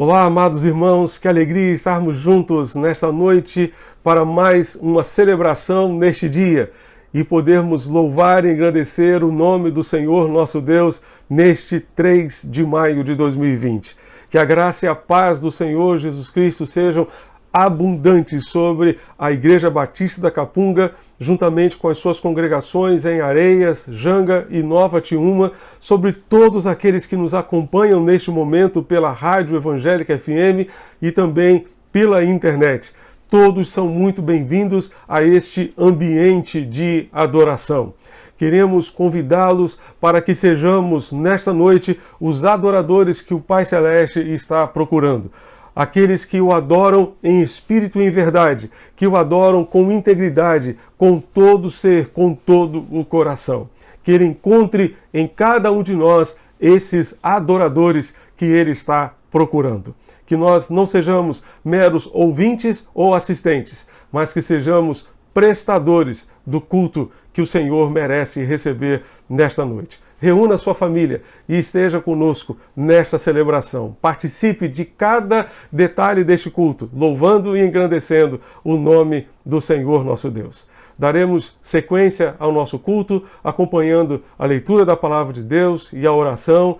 Olá, amados irmãos, que alegria estarmos juntos nesta noite para mais uma celebração neste dia e podermos louvar e engrandecer o nome do Senhor nosso Deus neste 3 de maio de 2020. Que a graça e a paz do Senhor Jesus Cristo sejam abundantes sobre a Igreja Batista da Capunga, juntamente com as suas congregações em Areias, Janga e Nova Tiúma, sobre todos aqueles que nos acompanham neste momento pela Rádio Evangélica FM e também pela internet. Todos são muito bem-vindos a este ambiente de adoração. Queremos convidá-los para que sejamos, nesta noite, os adoradores que o Pai Celeste está procurando. Aqueles que o adoram em espírito e em verdade, que o adoram com integridade, com todo o ser, com todo o coração. Que Ele encontre em cada um de nós esses adoradores que Ele está procurando. Que nós não sejamos meros ouvintes ou assistentes, mas que sejamos prestadores do culto que o Senhor merece receber nesta noite. Reúna a sua família e esteja conosco nesta celebração. Participe de cada detalhe deste culto, louvando e engrandecendo o nome do Senhor nosso Deus. Daremos sequência ao nosso culto, acompanhando a leitura da Palavra de Deus e a oração.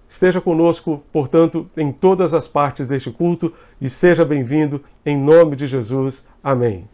Esteja conosco, portanto, em todas as partes deste culto e seja bem-vindo em nome de Jesus. Amém.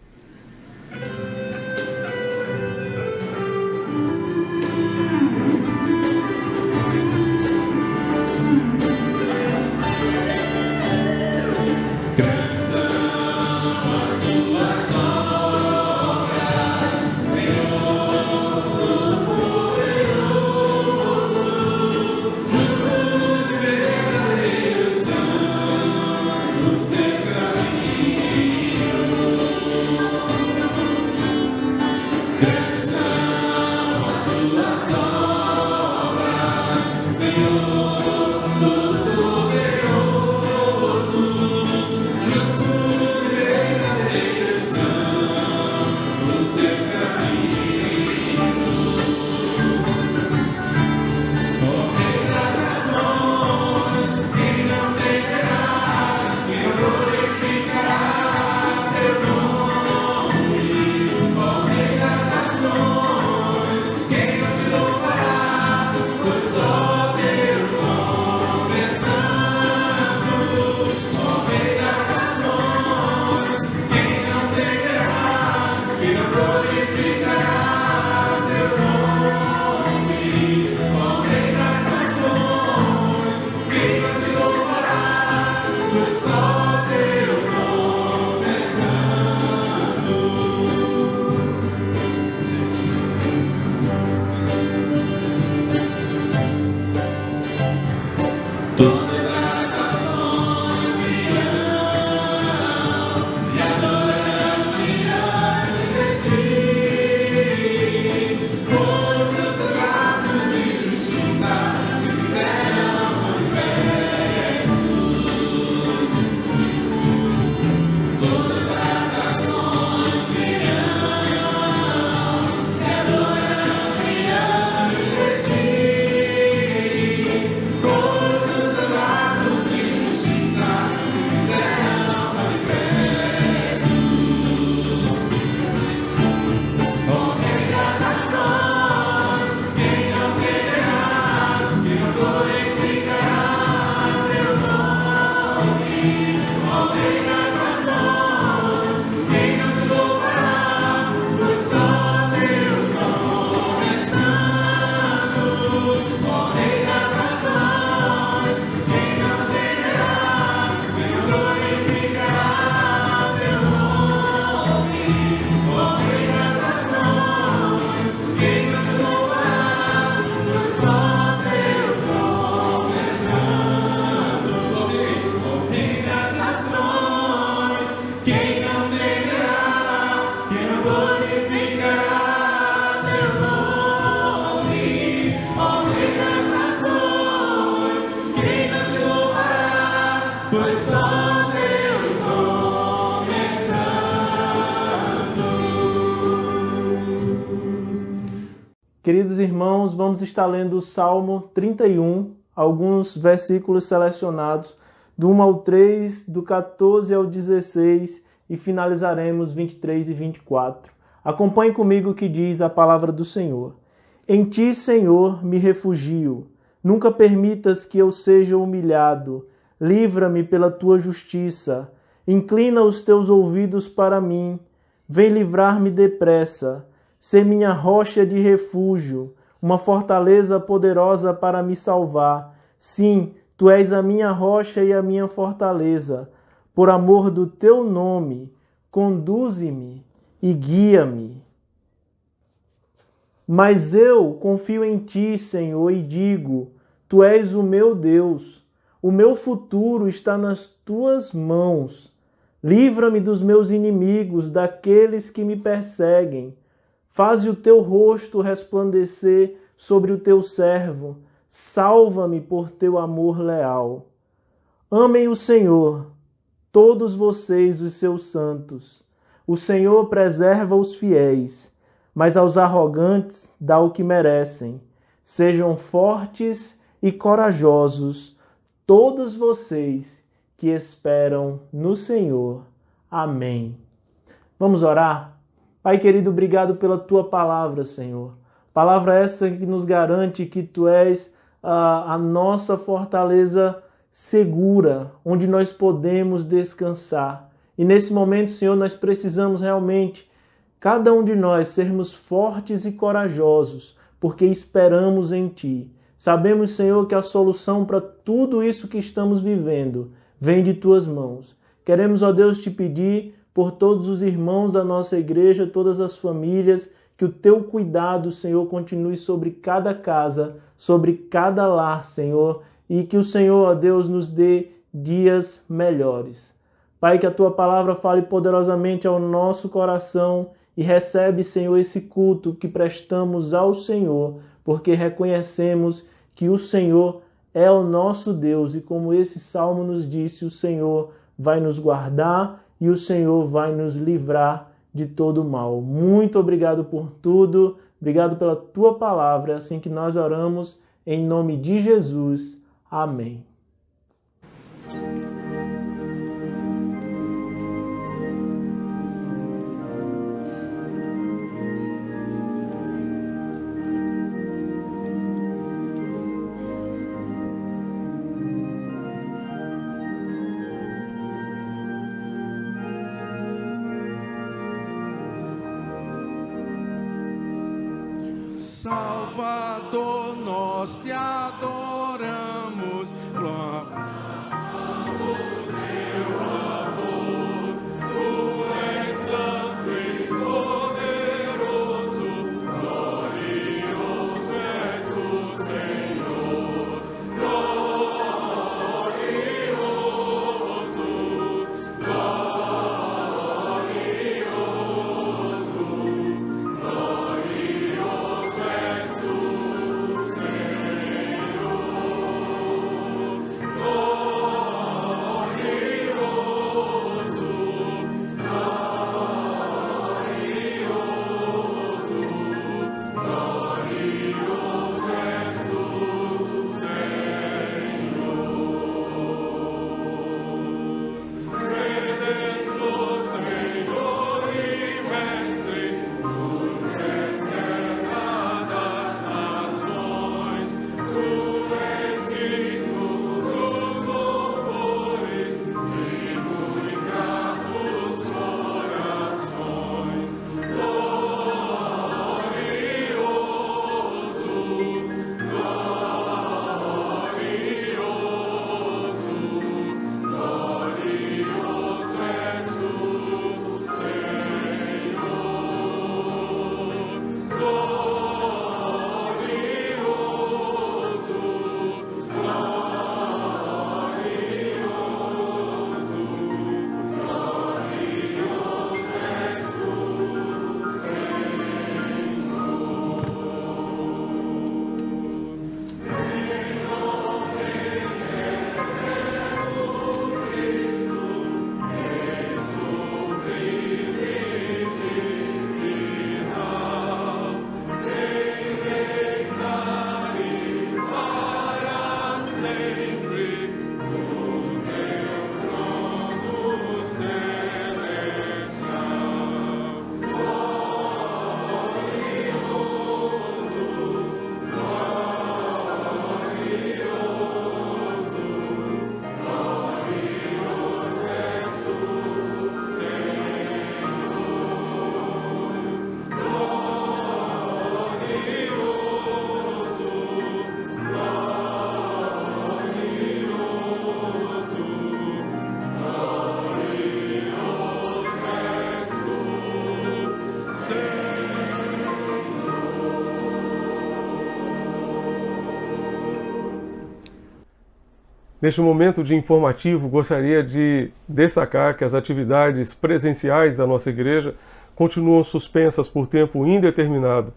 Queridos irmãos, vamos estar lendo o Salmo 31, alguns versículos selecionados do 1 ao 3, do 14 ao 16 e finalizaremos 23 e 24. Acompanhe comigo o que diz a palavra do Senhor. Em ti, Senhor, me refugio. Nunca permitas que eu seja humilhado. Livra-me pela tua justiça. Inclina os teus ouvidos para mim. Vem livrar-me depressa. Ser minha rocha de refúgio, uma fortaleza poderosa para me salvar. Sim, tu és a minha rocha e a minha fortaleza. Por amor do teu nome, conduze-me e guia-me. Mas eu confio em ti, Senhor, e digo, tu és o meu Deus. O meu futuro está nas tuas mãos. Livra-me dos meus inimigos, daqueles que me perseguem. Faze o teu rosto resplandecer sobre o teu servo. Salva-me por teu amor leal. Amem o Senhor, todos vocês, os seus santos. O Senhor preserva os fiéis, mas aos arrogantes dá o que merecem. Sejam fortes e corajosos, todos vocês que esperam no Senhor. Amém. Vamos orar? Pai querido, obrigado pela tua palavra, Senhor. Palavra essa que nos garante que tu és a nossa fortaleza segura, onde nós podemos descansar. E nesse momento, Senhor, nós precisamos realmente, cada um de nós, sermos fortes e corajosos, porque esperamos em Ti. Sabemos, Senhor, que a solução para tudo isso que estamos vivendo vem de Tuas mãos. Queremos, ó Deus, Te pedir por todos os irmãos da nossa igreja, todas as famílias, que o Teu cuidado, Senhor, continue sobre cada casa, sobre cada lar, Senhor, e que o Senhor, ó Deus, nos dê dias melhores. Pai, que a Tua palavra fale poderosamente ao nosso coração e recebe, Senhor, esse culto que prestamos ao Senhor, porque reconhecemos que o Senhor é o nosso Deus e como esse salmo nos disse, o Senhor vai nos guardar e o Senhor vai nos livrar de todo mal. Muito obrigado por tudo, obrigado pela Tua palavra, é assim que nós oramos, em nome de Jesus. Amém. Salvador, nós te adoramos. Glorioso és o Senhor. Neste momento de informativo, gostaria de destacar que as atividades presenciais da nossa igreja continuam suspensas por tempo indeterminado.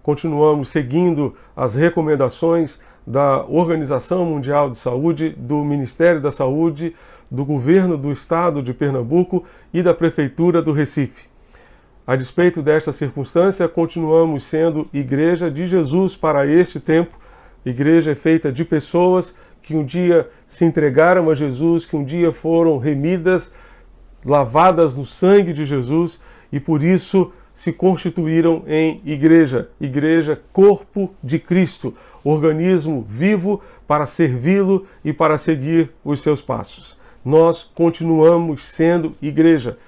Continuamos seguindo as recomendações da Organização Mundial de Saúde, do Ministério da Saúde, do Governo do Estado de Pernambuco e da Prefeitura do Recife. A despeito desta circunstância, continuamos sendo Igreja de Jesus para este tempo. Igreja feita de pessoas que um dia se entregaram a Jesus, que um dia foram remidas, lavadas no sangue de Jesus e por isso se constituíram em igreja. Igreja, corpo de Cristo, organismo vivo para servi-lo e para seguir os seus passos. Nós continuamos sendo igreja.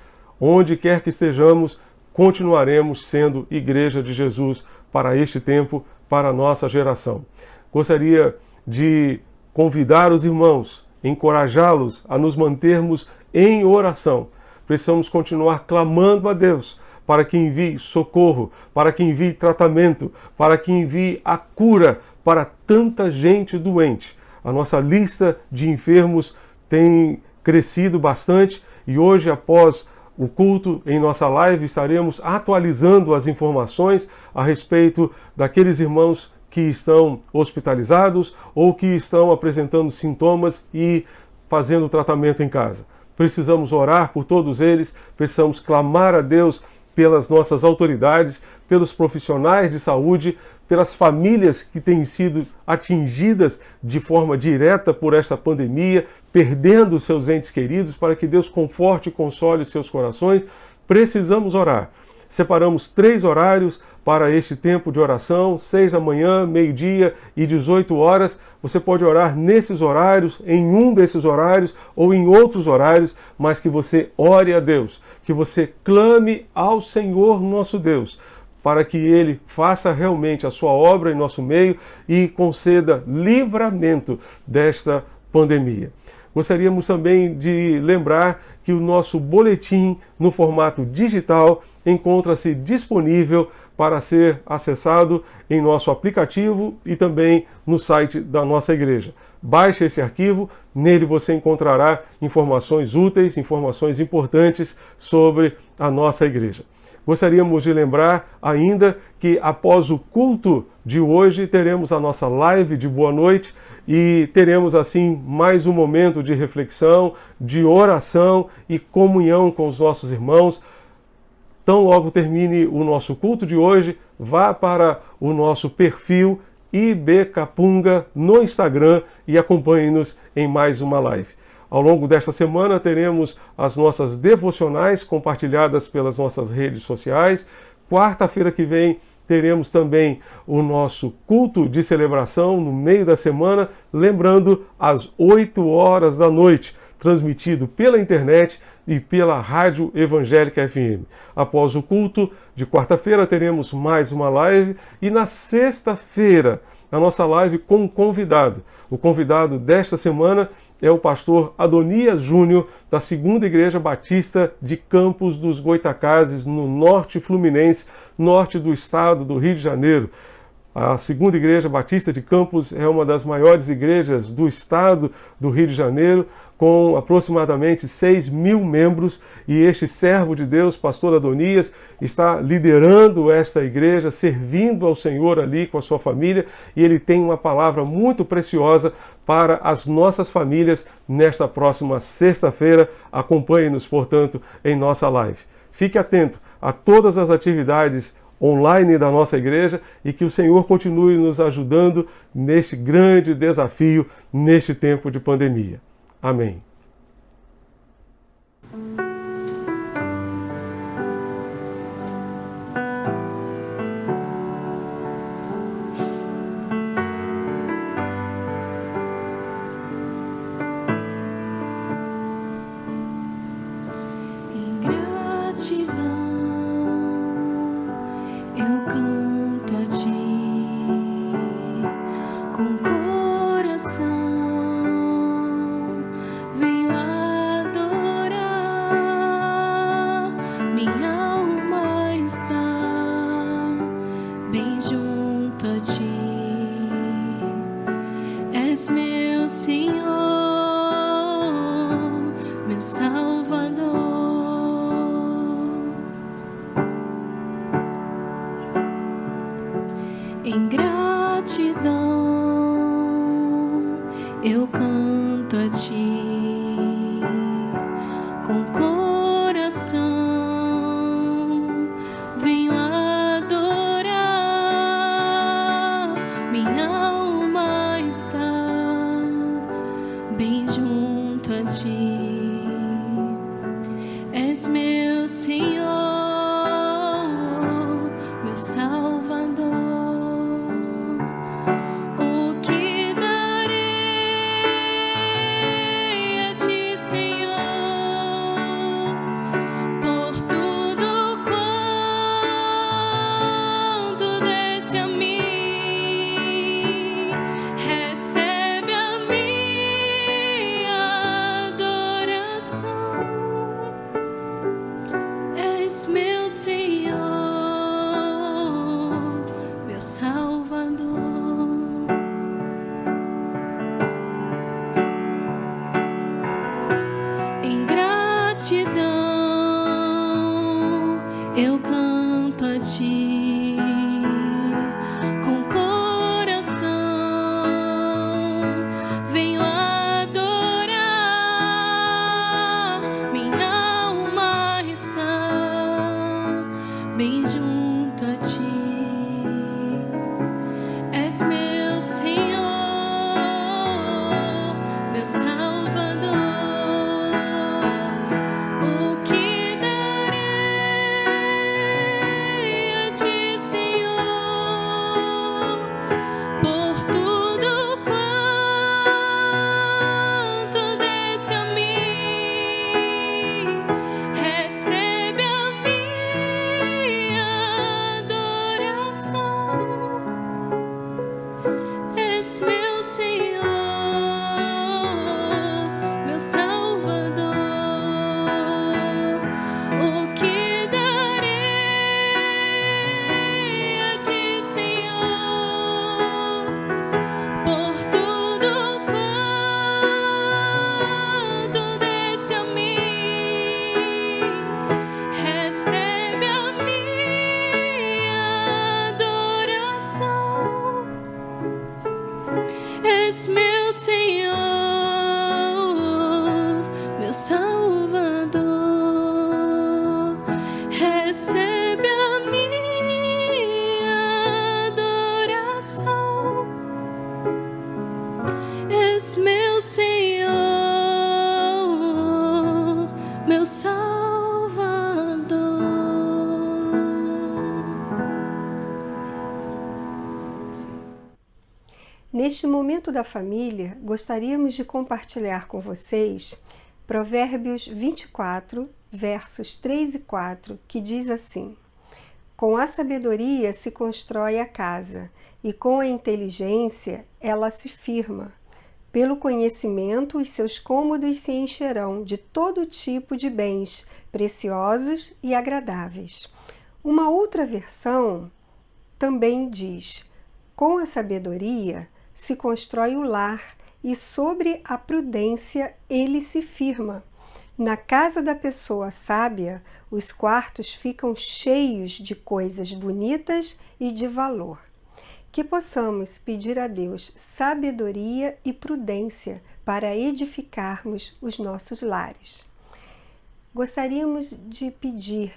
Onde quer que estejamos, continuaremos sendo igreja de Jesus para este tempo, para a nossa geração. Gostaria de convidar os irmãos, encorajá-los a nos mantermos em oração. Precisamos continuar clamando a Deus para que envie socorro, para que envie tratamento, para que envie a cura para tanta gente doente. A nossa lista de enfermos tem crescido bastante e hoje, após o culto, em nossa live, estaremos atualizando as informações a respeito daqueles irmãos que estão hospitalizados ou que estão apresentando sintomas e fazendo tratamento em casa. Precisamos orar por todos eles, precisamos clamar a Deus pelas nossas autoridades, pelos profissionais de saúde, pelas famílias que têm sido atingidas de forma direta por esta pandemia, perdendo seus entes queridos, para que Deus conforte e console seus corações. Precisamos orar. Separamos 3 horários para este tempo de oração, 6 da manhã, meio-dia e 18 horas. Você pode orar nesses horários, em um desses horários ou em outros horários, mas que você ore a Deus, que você clame ao Senhor nosso Deus, para que Ele faça realmente a sua obra em nosso meio e conceda livramento desta pandemia. Gostaríamos também de lembrar que o nosso boletim no formato digital encontra-se disponível para ser acessado em nosso aplicativo e também no site da nossa igreja. Baixe esse arquivo, nele você encontrará informações úteis, informações importantes sobre a nossa igreja. Gostaríamos de lembrar ainda que após o culto de hoje teremos a nossa live de boa noite e teremos assim mais um momento de reflexão, de oração e comunhão com os nossos irmãos. Tão logo termine o nosso culto de hoje, vá para o nosso perfil IB Capunga no Instagram e acompanhe-nos em mais uma live. Ao longo desta semana teremos as nossas devocionais compartilhadas pelas nossas redes sociais. Quarta-feira que vem teremos também o nosso culto de celebração no meio da semana, lembrando às 8 horas da noite, transmitido pela internet e pela Rádio Evangélica FM. Após o culto de quarta-feira teremos mais uma live e na sexta-feira a nossa live com um convidado. O convidado desta semana é o pastor Adonias Júnior, da 2ª Igreja Batista de Campos dos Goitacazes, no norte fluminense, norte do estado do Rio de Janeiro. A 2ª Igreja Batista de Campos é uma das maiores igrejas do estado do Rio de Janeiro, com aproximadamente 6.000 membros, e este servo de Deus, pastor Adonias, está liderando esta igreja, servindo ao Senhor ali com a sua família, e ele tem uma palavra muito preciosa para as nossas famílias nesta próxima sexta-feira. Acompanhe-nos, portanto, em nossa live. Fique atento a todas as atividades online da nossa igreja e que o Senhor continue nos ajudando neste grande desafio, neste tempo de pandemia. Amém. Com coração canto a ti com coração, venho adorar, minha alma está bem junto a ti, és meu Senhor, meu Salvador. Eu canto a ti com coração, venho adorar, minha alma está bem junto a ti, és meu Senhor, meu Salvador. És meu Senhor, meu Salvador, recebe a minha adoração. És meu Senhor, meu Salvador. Neste momento da família, gostaríamos de compartilhar com vocês Provérbios 24, versos 3 e 4, que diz assim: com a sabedoria se constrói a casa, e com a inteligência ela se firma. Pelo conhecimento os seus cômodos se encherão de todo tipo de bens preciosos e agradáveis. Uma outra versão também diz: com a sabedoria se constrói o lar, e sobre a prudência ele se firma. Na casa da pessoa sábia, os quartos ficam cheios de coisas bonitas e de valor. Que possamos pedir a Deus sabedoria e prudência para edificarmos os nossos lares. Gostaríamos de pedir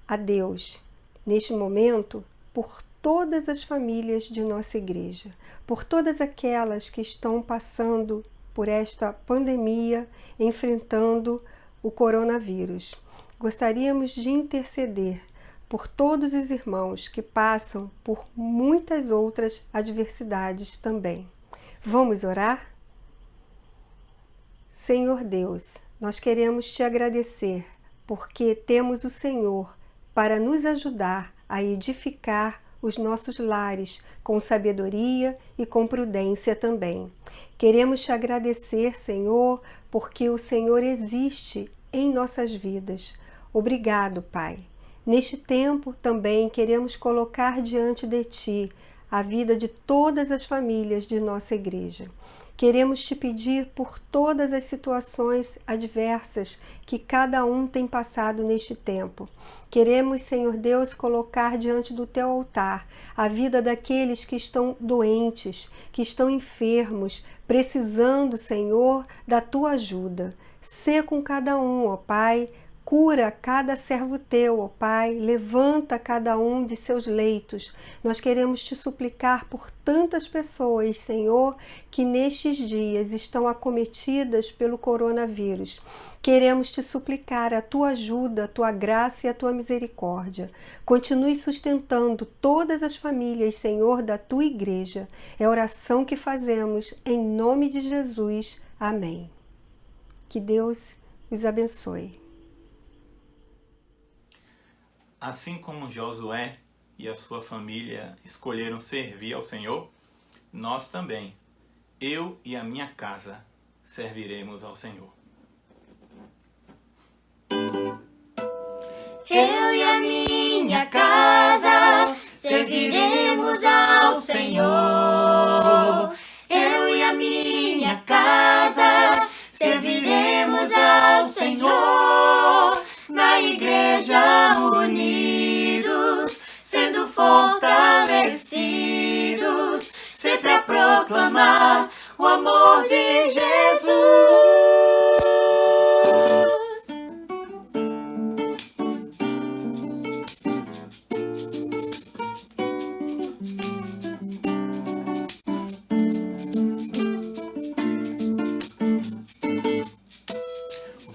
a Deus, neste momento, por todas as famílias de nossa igreja, por todas aquelas que estão passando por esta pandemia, enfrentando o coronavírus. Gostaríamos de interceder por todos os irmãos que passam por muitas outras adversidades também. Vamos orar? Senhor Deus, nós queremos te agradecer porque temos o Senhor para nos ajudar a edificar os nossos lares com sabedoria e com prudência também. Queremos te agradecer, Senhor, porque o Senhor existe em nossas vidas. Obrigado, Pai. Neste tempo também queremos colocar diante de Ti a vida de todas as famílias de nossa igreja. Queremos te pedir por todas as situações adversas que cada um tem passado neste tempo. Queremos, Senhor Deus, colocar diante do teu altar a vida daqueles que estão doentes, que estão enfermos, precisando, Senhor, da tua ajuda. Sê com cada um, ó Pai. Cura cada servo teu, ó Pai, levanta cada um de seus leitos. Nós queremos te suplicar por tantas pessoas, Senhor, que nestes dias estão acometidas pelo coronavírus. Queremos te suplicar a tua ajuda, a tua graça e a tua misericórdia. Continue sustentando todas as famílias, Senhor, da tua igreja. É a oração que fazemos em nome de Jesus. Amém. Que Deus os abençoe. Assim como Josué e a sua família escolheram servir ao Senhor, nós também, eu e a minha casa, serviremos ao Senhor. Eu e a minha casa serviremos ao Senhor. Eu e a minha casa serviremos ao Senhor. Na igreja unidos, sendo fortalecidos, sempre a proclamar o amor de Jesus.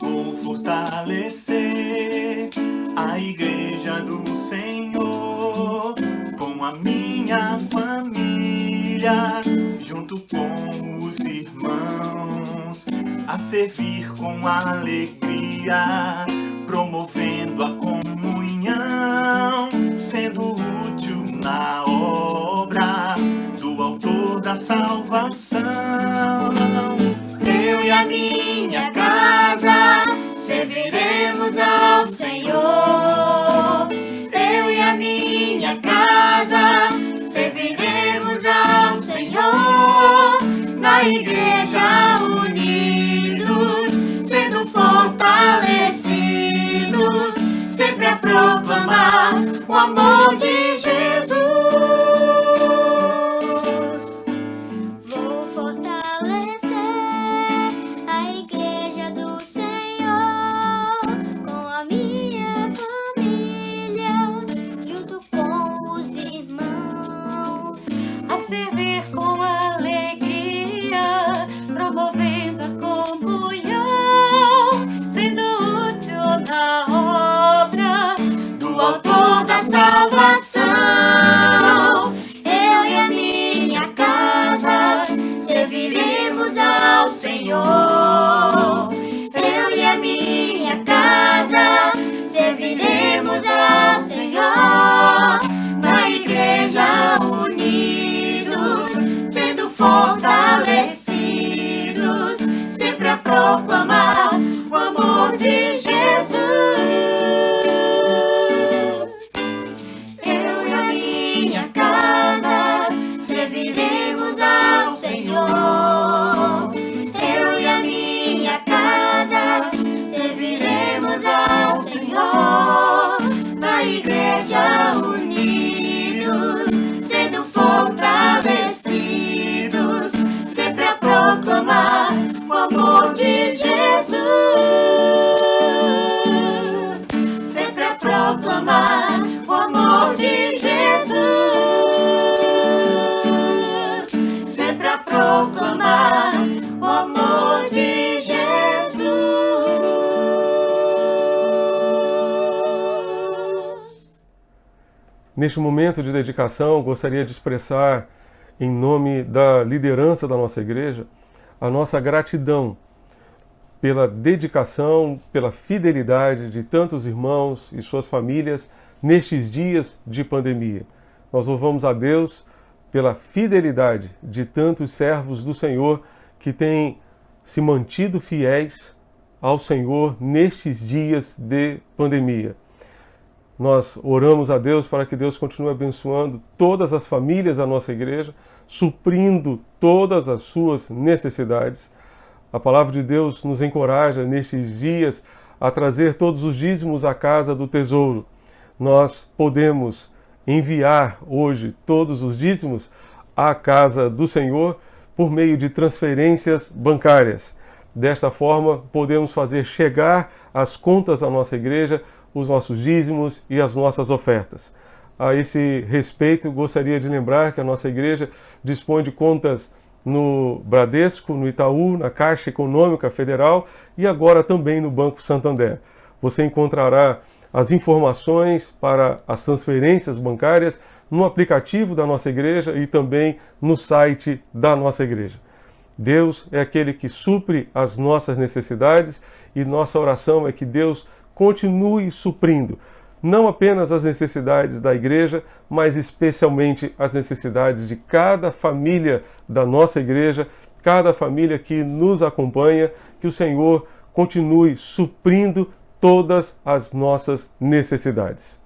Vou fortalecer a igreja do Senhor com a minha família, junto com os irmãos, a servir com alegria, promovendo a comunhão, sendo útil na obra do autor da salvação. Eu e a minha casa serviremos ao Senhor. Eu e a minha casa serviremos ao Senhor. Na igreja unidos, sendo fortalecidos, sempre a proclamar o amor de Jesus. Vou fortalecer a igreja do Senhor com a minha família, junto com os irmãos, A servir com alegria, promovendo a comunhão, sendo útil na obra do autor da salvação. Eu e a minha casa serviremos ao Senhor. Eu e a minha casa serviremos ao Senhor. Na igreja unidos, sendo fortalecidos, sempre a proclamar o amor de Jesus. Eu e a minha casa serviremos ao Senhor. Eu e a minha casa serviremos ao Senhor. Na igreja unidos, sendo fortalecidos, sempre a proclamar o amor de Jesus. Sempre a proclamar o amor de Jesus. Sempre a proclamar o amor de Jesus. Neste momento de dedicação, gostaria de expressar, em nome da liderança da nossa igreja, a nossa gratidão pela dedicação, pela fidelidade de tantos irmãos e suas famílias nestes dias de pandemia. Nós louvamos a Deus pela fidelidade de tantos servos do Senhor que têm se mantido fiéis ao Senhor nestes dias de pandemia. Nós oramos a Deus para que Deus continue abençoando todas as famílias da nossa igreja, suprindo todas as suas necessidades. A palavra de Deus nos encoraja nestes dias a trazer todos os dízimos à casa do tesouro. Nós podemos enviar hoje todos os dízimos à casa do Senhor por meio de transferências bancárias. Desta forma, podemos fazer chegar às contas da nossa igreja os nossos dízimos e as nossas ofertas. A esse respeito, gostaria de lembrar que a nossa igreja dispõe de contas no Bradesco, no Itaú, na Caixa Econômica Federal e agora também no Banco Santander. Você encontrará as informações para as transferências bancárias no aplicativo da nossa igreja e também no site da nossa igreja. Deus é aquele que supre as nossas necessidades e nossa oração é que Deus continue suprindo não apenas as necessidades da igreja, mas especialmente as necessidades de cada família da nossa igreja, cada família que nos acompanha, que o Senhor continue suprindo todas as nossas necessidades.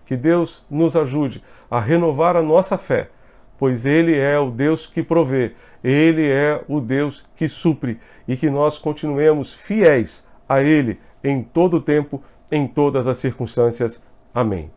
Que Deus nos ajude a renovar a nossa fé, pois Ele é o Deus que provê, Ele é o Deus que supre, e que nós continuemos fiéis a Ele em todo o tempo, em todas as circunstâncias. Amém.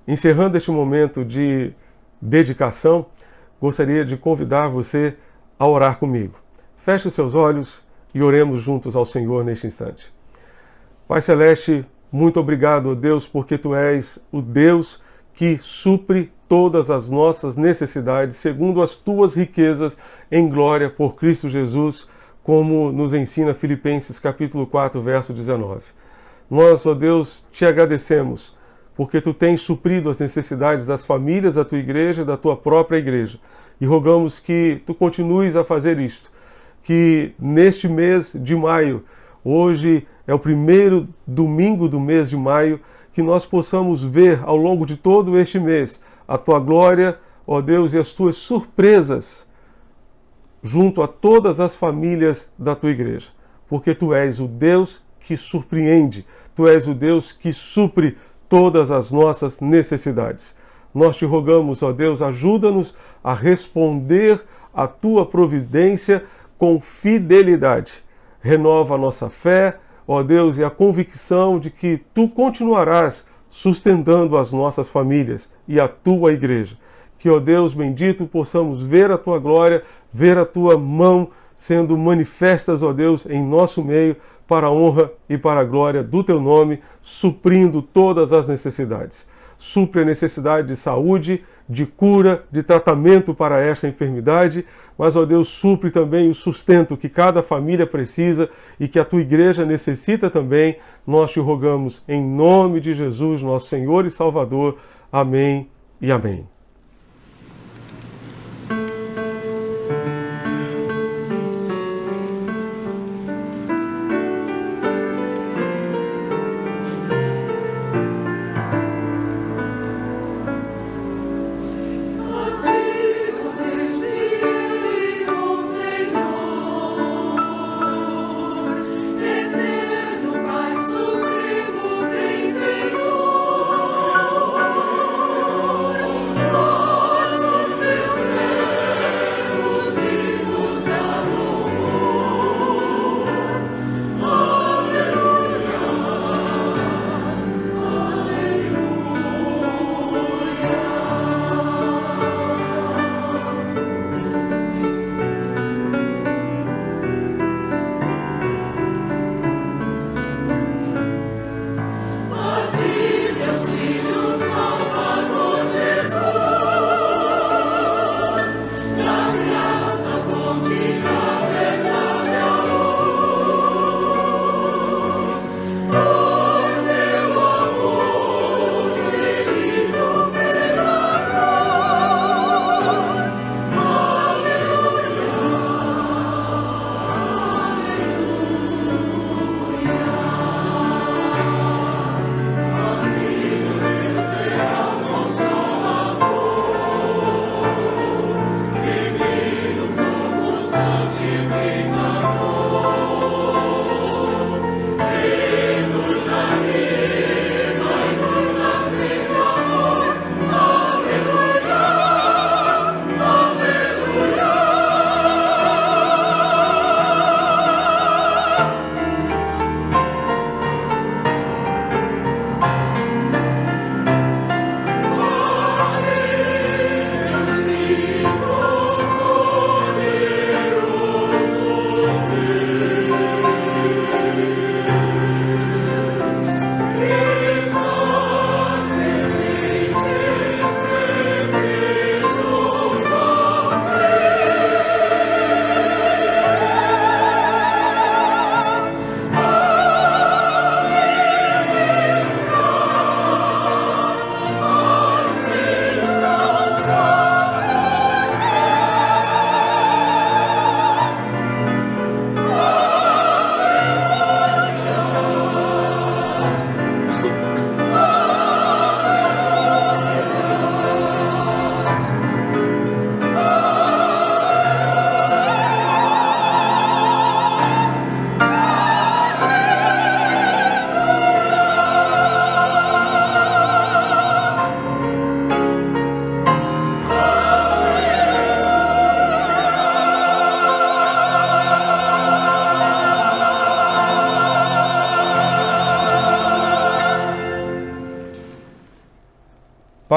Encerrando este momento de dedicação, gostaria de convidar você a orar comigo. Feche os seus olhos e oremos juntos ao Senhor neste instante. Pai Celeste, muito obrigado, ó Deus, porque Tu és o Deus que supre todas as nossas necessidades segundo as Tuas riquezas em glória por Cristo Jesus, como nos ensina Filipenses capítulo 4, verso 19. Nós, ó Deus, te agradecemos, porque tu tens suprido as necessidades das famílias da tua igreja e da tua própria igreja. E rogamos que tu continues a fazer isto, que neste mês de maio, hoje é o primeiro domingo do mês de maio, que nós possamos ver ao longo de todo este mês a tua glória, ó Deus, e as tuas surpresas junto a todas as famílias da tua igreja. Porque tu és o Deus que surpreende, tu és o Deus que supre todas as nossas necessidades. Nós te rogamos, ó Deus, ajuda-nos a responder à tua providência com fidelidade. Renova a nossa fé, ó Deus, e a convicção de que tu continuarás sustentando as nossas famílias e a tua igreja. Que, ó Deus bendito, possamos ver a tua glória, ver a tua mão sendo manifestas, ó Deus, em nosso meio, para a honra e para a glória do teu nome, suprindo todas as necessidades. Supre a necessidade de saúde, de cura, de tratamento para esta enfermidade, mas, ó Deus, supre também o sustento que cada família precisa e que a tua igreja necessita também. Nós te rogamos em nome de Jesus, nosso Senhor e Salvador. Amém e amém.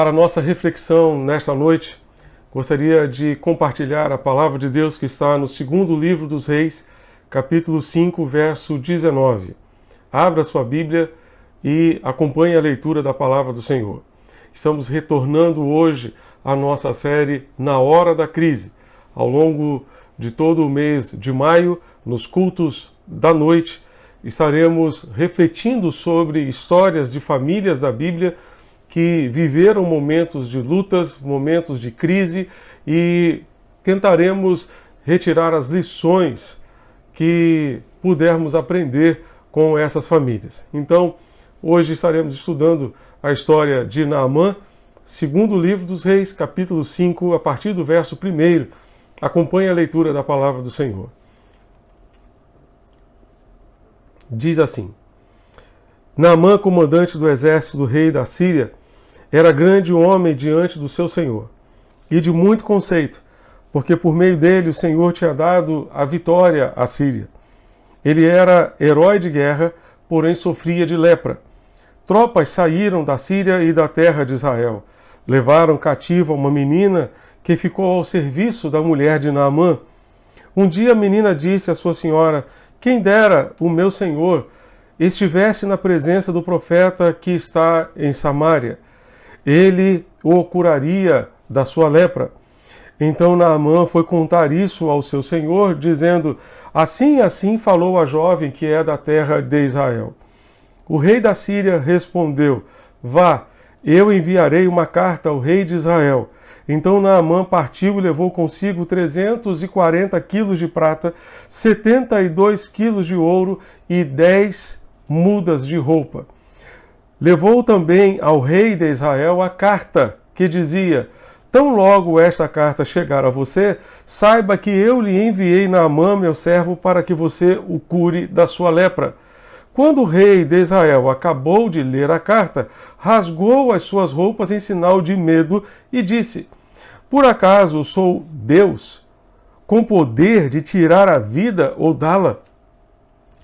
Para a nossa reflexão nesta noite, gostaria de compartilhar a palavra de Deus que está no segundo livro dos Reis, capítulo 5, verso 19. Abra sua Bíblia e acompanhe a leitura da palavra do Senhor. Estamos retornando hoje à nossa série Na Hora da Crise. Ao longo de todo o mês de maio, nos cultos da noite, estaremos refletindo sobre histórias de famílias da Bíblia que viveram momentos de lutas, momentos de crise, e tentaremos retirar as lições que pudermos aprender com essas famílias. Então, hoje estaremos estudando a história de Naamã, segundo livro dos Reis, capítulo 5, a partir do verso 1. Acompanhe a leitura da palavra do Senhor. Diz assim: Naamã, comandante do exército do rei da Síria, era grande homem diante do seu senhor, e de muito conceito, porque por meio dele o Senhor tinha dado a vitória à Síria. Ele era herói de guerra, porém sofria de lepra. Tropas saíram da Síria e da terra de Israel. Levaram cativa uma menina que ficou ao serviço da mulher de Naamã. Um dia a menina disse à sua senhora: quem dera o meu senhor estivesse na presença do profeta que está em Samaria. Ele o curaria da sua lepra. Então Naamã foi contar isso ao seu senhor, dizendo: assim e assim falou a jovem que é da terra de Israel. O rei da Síria respondeu: vá, eu enviarei uma carta ao rei de Israel. Então Naamã partiu e levou consigo 340 quilos de prata, 72 quilos de ouro e 10 mudas de roupa. Levou também ao rei de Israel a carta que dizia: tão logo esta carta chegar a você, saiba que eu lhe enviei Naamã, meu servo, para que você o cure da sua lepra. Quando o rei de Israel acabou de ler a carta, rasgou as suas roupas em sinal de medo e disse: por acaso sou Deus, com poder de tirar a vida ou dá-la,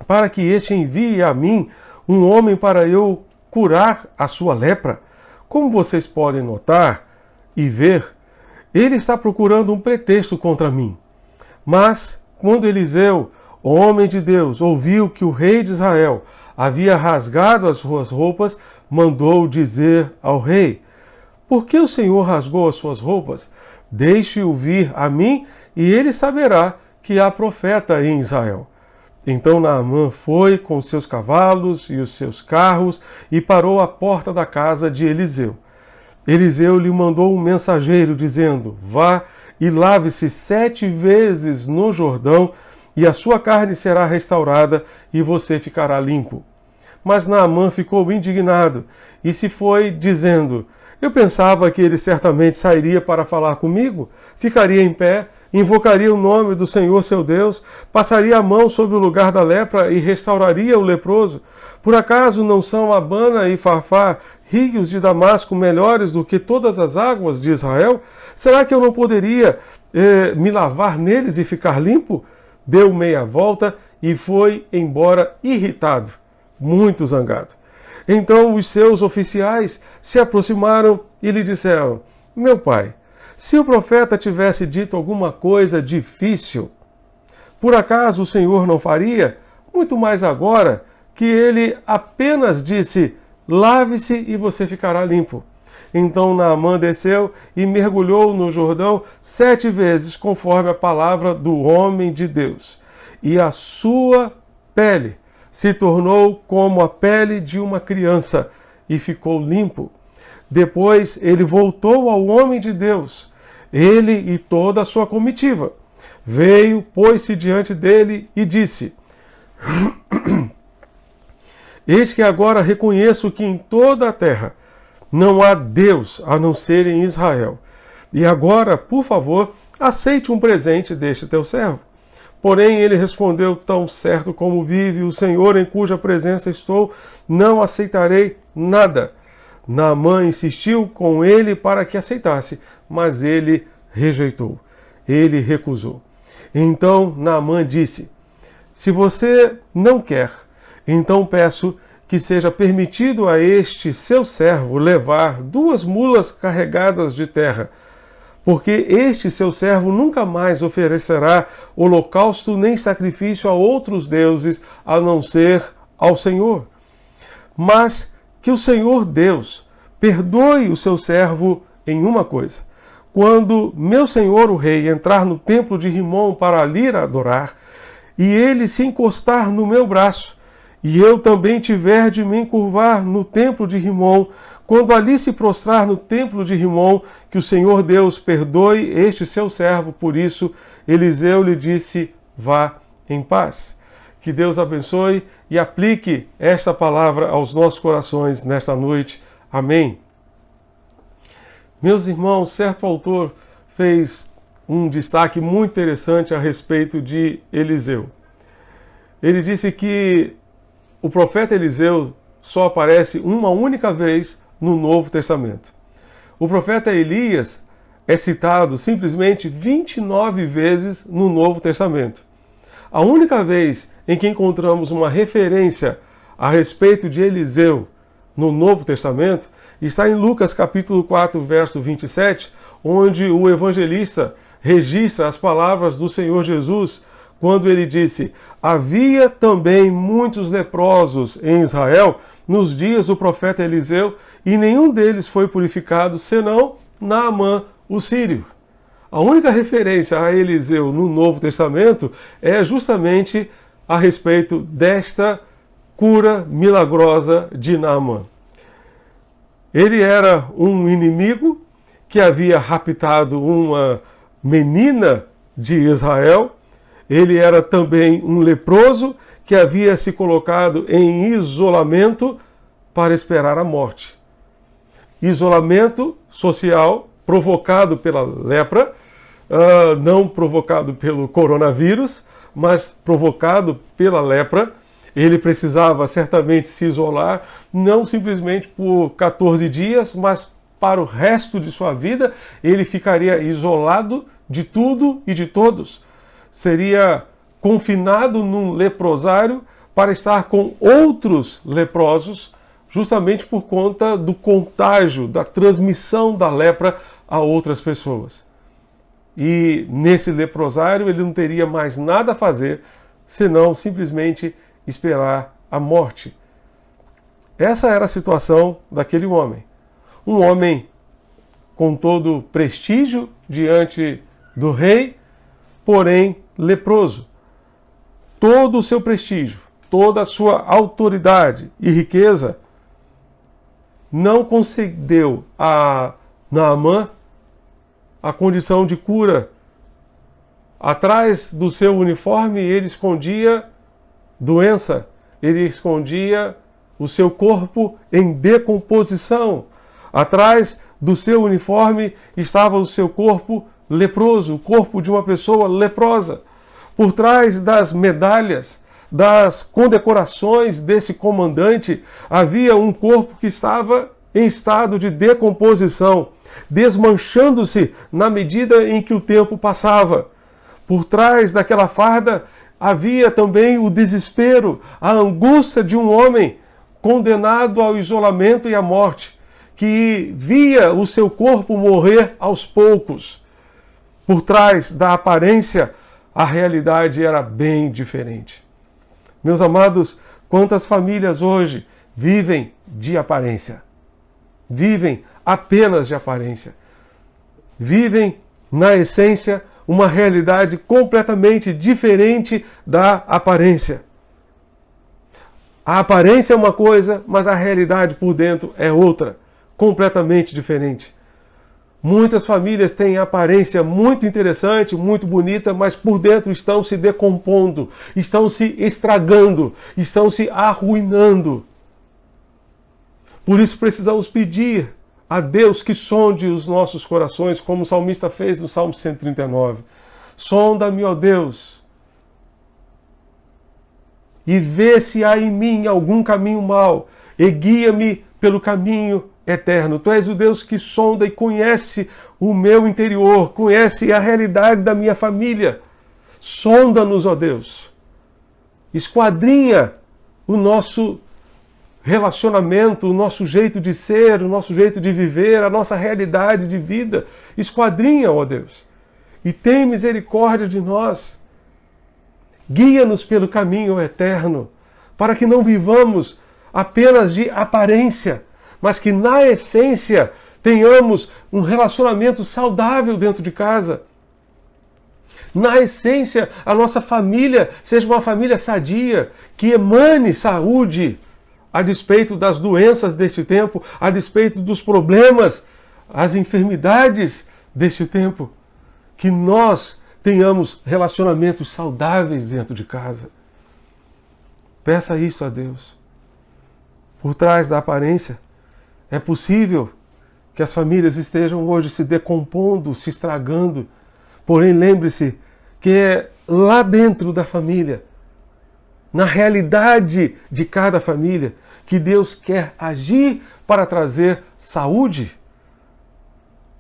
para que este envie a mim um homem para eu curar a sua lepra? Como vocês podem notar e ver, ele está procurando um pretexto contra mim. Mas, quando Eliseu, o homem de Deus, ouviu que o rei de Israel havia rasgado as suas roupas, mandou dizer ao rei: por que o Senhor rasgou as suas roupas? Deixe-o vir a mim, e ele saberá que há profeta em Israel. Então Naamã foi com os seus cavalos e os seus carros e parou à porta da casa de Eliseu. Eliseu lhe mandou um mensageiro, dizendo: vá e lave-se 7 vezes no Jordão, e a sua carne será restaurada, e você ficará limpo. Mas Naamã ficou indignado, e se foi, dizendo: eu pensava que ele certamente sairia para falar comigo, ficaria em pé, invocaria o nome do Senhor seu Deus, passaria a mão sobre o lugar da lepra e restauraria o leproso. Por acaso não são Abana e Farfar, rios de Damasco, melhores do que todas as águas de Israel? Será que eu não poderia me lavar neles e ficar limpo? Deu meia volta e foi embora irritado, muito zangado. Então os seus oficiais se aproximaram e lhe disseram: meu pai, se o profeta tivesse dito alguma coisa difícil, por acaso o Senhor não faria? Muito mais agora que ele apenas disse: lave-se e você ficará limpo. Então Naamã desceu e mergulhou no Jordão 7 vezes, conforme a palavra do homem de Deus. E a sua pele se tornou como a pele de uma criança e ficou limpo. Depois ele voltou ao homem de Deus, ele e toda a sua comitiva. Veio, pôs-se diante dele e disse: eis que agora reconheço que em toda a terra não há Deus a não ser em Israel. E agora, por favor, aceite um presente deste teu servo. Porém ele respondeu: tão certo como vive o Senhor em cuja presença estou, não aceitarei nada. Naamã insistiu com ele para que aceitasse, mas ele rejeitou. Ele recusou. Então Naamã disse: se você não quer, então peço que seja permitido a este seu servo levar 2 mulas carregadas de terra, porque este seu servo nunca mais oferecerá holocausto nem sacrifício a outros deuses, a não ser ao Senhor. Mas que o Senhor Deus perdoe o seu servo em uma coisa: quando meu senhor o rei entrar no templo de Rimom para ali adorar, e ele se encostar no meu braço, e eu também tiver de me encurvar no templo de Rimom, quando ali se prostrar no templo de Rimom, que o Senhor Deus perdoe este seu servo. Por isso, Eliseu lhe disse, vá em paz. Que Deus abençoe e aplique esta palavra aos nossos corações nesta noite. Amém. Meus irmãos, certo autor fez um destaque muito interessante a respeito de Eliseu. Ele disse que o profeta Eliseu só aparece uma única vez no Novo Testamento. O profeta Elias é citado simplesmente 29 vezes no Novo Testamento. A única vez em que encontramos uma referência a respeito de Eliseu no Novo Testamento está em Lucas capítulo 4, verso 27, onde o evangelista registra as palavras do Senhor Jesus quando ele disse: havia também muitos leprosos em Israel nos dias do profeta Eliseu, e nenhum deles foi purificado, senão Naamã, o sírio. A única referência a Eliseu no Novo Testamento é justamente a respeito desta cura milagrosa de Naamã. Ele era um inimigo que havia raptado uma menina de Israel. Ele era também um leproso que havia se colocado em isolamento para esperar a morte. Isolamento social provocado pela lepra, não provocado pelo coronavírus, mas provocado pela lepra. Ele precisava certamente se isolar, não simplesmente por 14 dias, mas para o resto de sua vida. Ele ficaria isolado de tudo e de todos. Seria confinado num leprosário para estar com outros leprosos, justamente por conta do contágio, da transmissão da lepra a outras pessoas. E nesse leprosário ele não teria mais nada a fazer, senão simplesmente esperar a morte. Essa era a situação daquele homem. Um homem com todo prestígio diante do rei, porém leproso. Todo o seu prestígio, toda a sua autoridade e riqueza não concedeu a Naamã a condição de cura. Atrás do seu uniforme ele escondia doença, ele escondia o seu corpo em decomposição. Atrás do seu uniforme estava o seu corpo leproso, o corpo de uma pessoa leprosa. Por trás das medalhas, das condecorações desse comandante, havia um corpo que estava em estado de decomposição, desmanchando-se na medida em que o tempo passava. Por trás daquela farda havia também o desespero, a angústia de um homem condenado ao isolamento e à morte, que via o seu corpo morrer aos poucos. Por trás da aparência, a realidade era bem diferente. Meus amados, quantas famílias hoje vivem de aparência? Vivem apenas de aparência. Vivem, na essência, uma realidade completamente diferente da aparência. A aparência é uma coisa, mas a realidade por dentro é outra, completamente diferente. Muitas famílias têm aparência muito interessante, muito bonita, mas por dentro estão se decompondo, estão se estragando, estão se arruinando. Por isso precisamos pedir a Deus que sonde os nossos corações, como o salmista fez no Salmo 139. Sonda-me, ó Deus, e vê se há em mim algum caminho mau, e guia-me pelo caminho eterno. Tu és o Deus que sonda e conhece o meu interior, conhece a realidade da minha família. Sonda-nos, ó Deus. Esquadrinha o nosso relacionamento, o nosso jeito de ser, o nosso jeito de viver, a nossa realidade de vida. Esquadrinha, ó Deus. E tem misericórdia de nós. Guia-nos pelo caminho eterno, para que não vivamos apenas de aparência, mas que na essência tenhamos um relacionamento saudável dentro de casa. Na essência, a nossa família seja uma família sadia, que emane saúde, a despeito das doenças deste tempo, a despeito dos problemas, as enfermidades deste tempo. Que nós tenhamos relacionamentos saudáveis dentro de casa. Peça isso a Deus. Por trás da aparência, é possível que as famílias estejam hoje se decompondo, se estragando. Porém, lembre-se que é lá dentro da família, na realidade de cada família, que Deus quer agir para trazer saúde,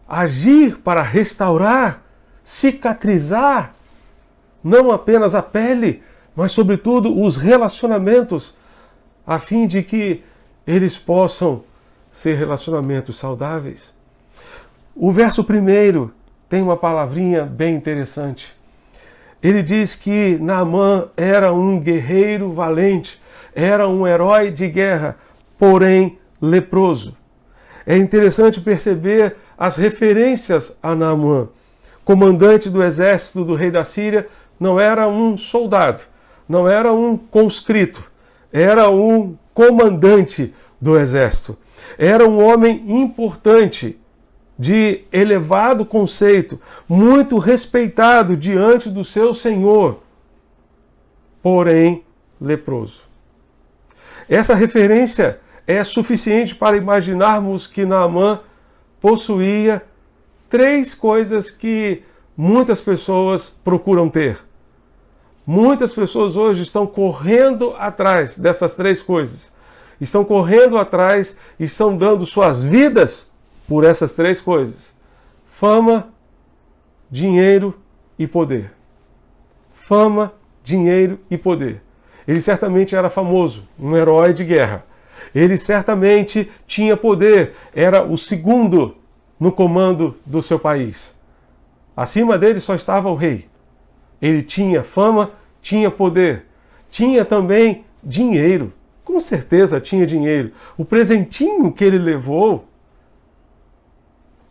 agir para restaurar, cicatrizar, não apenas a pele, mas sobretudo os relacionamentos, a fim de que eles possam ser relacionamentos saudáveis. O verso 1 tem uma palavrinha bem interessante. Ele diz que Naamã era um guerreiro valente, era um herói de guerra, porém leproso. É interessante perceber as referências a Naamã. Comandante do exército do rei da Síria, não era um soldado, não era um conscrito, era um comandante do exército. Era um homem importante, de elevado conceito, muito respeitado diante do seu senhor, porém leproso. Essa referência é suficiente para imaginarmos que Naamã possuía 3 coisas que muitas pessoas procuram ter. Muitas pessoas hoje estão correndo atrás dessas 3 coisas. Estão correndo atrás e estão dando suas vidas por essas 3 coisas: fama, dinheiro e poder. Fama, dinheiro e poder. Ele certamente era famoso, um herói de guerra. Ele certamente tinha poder, era o segundo no comando do seu país. Acima dele só estava o rei. Ele tinha fama, tinha poder, tinha também dinheiro. Com certeza tinha dinheiro. O presentinho que ele levou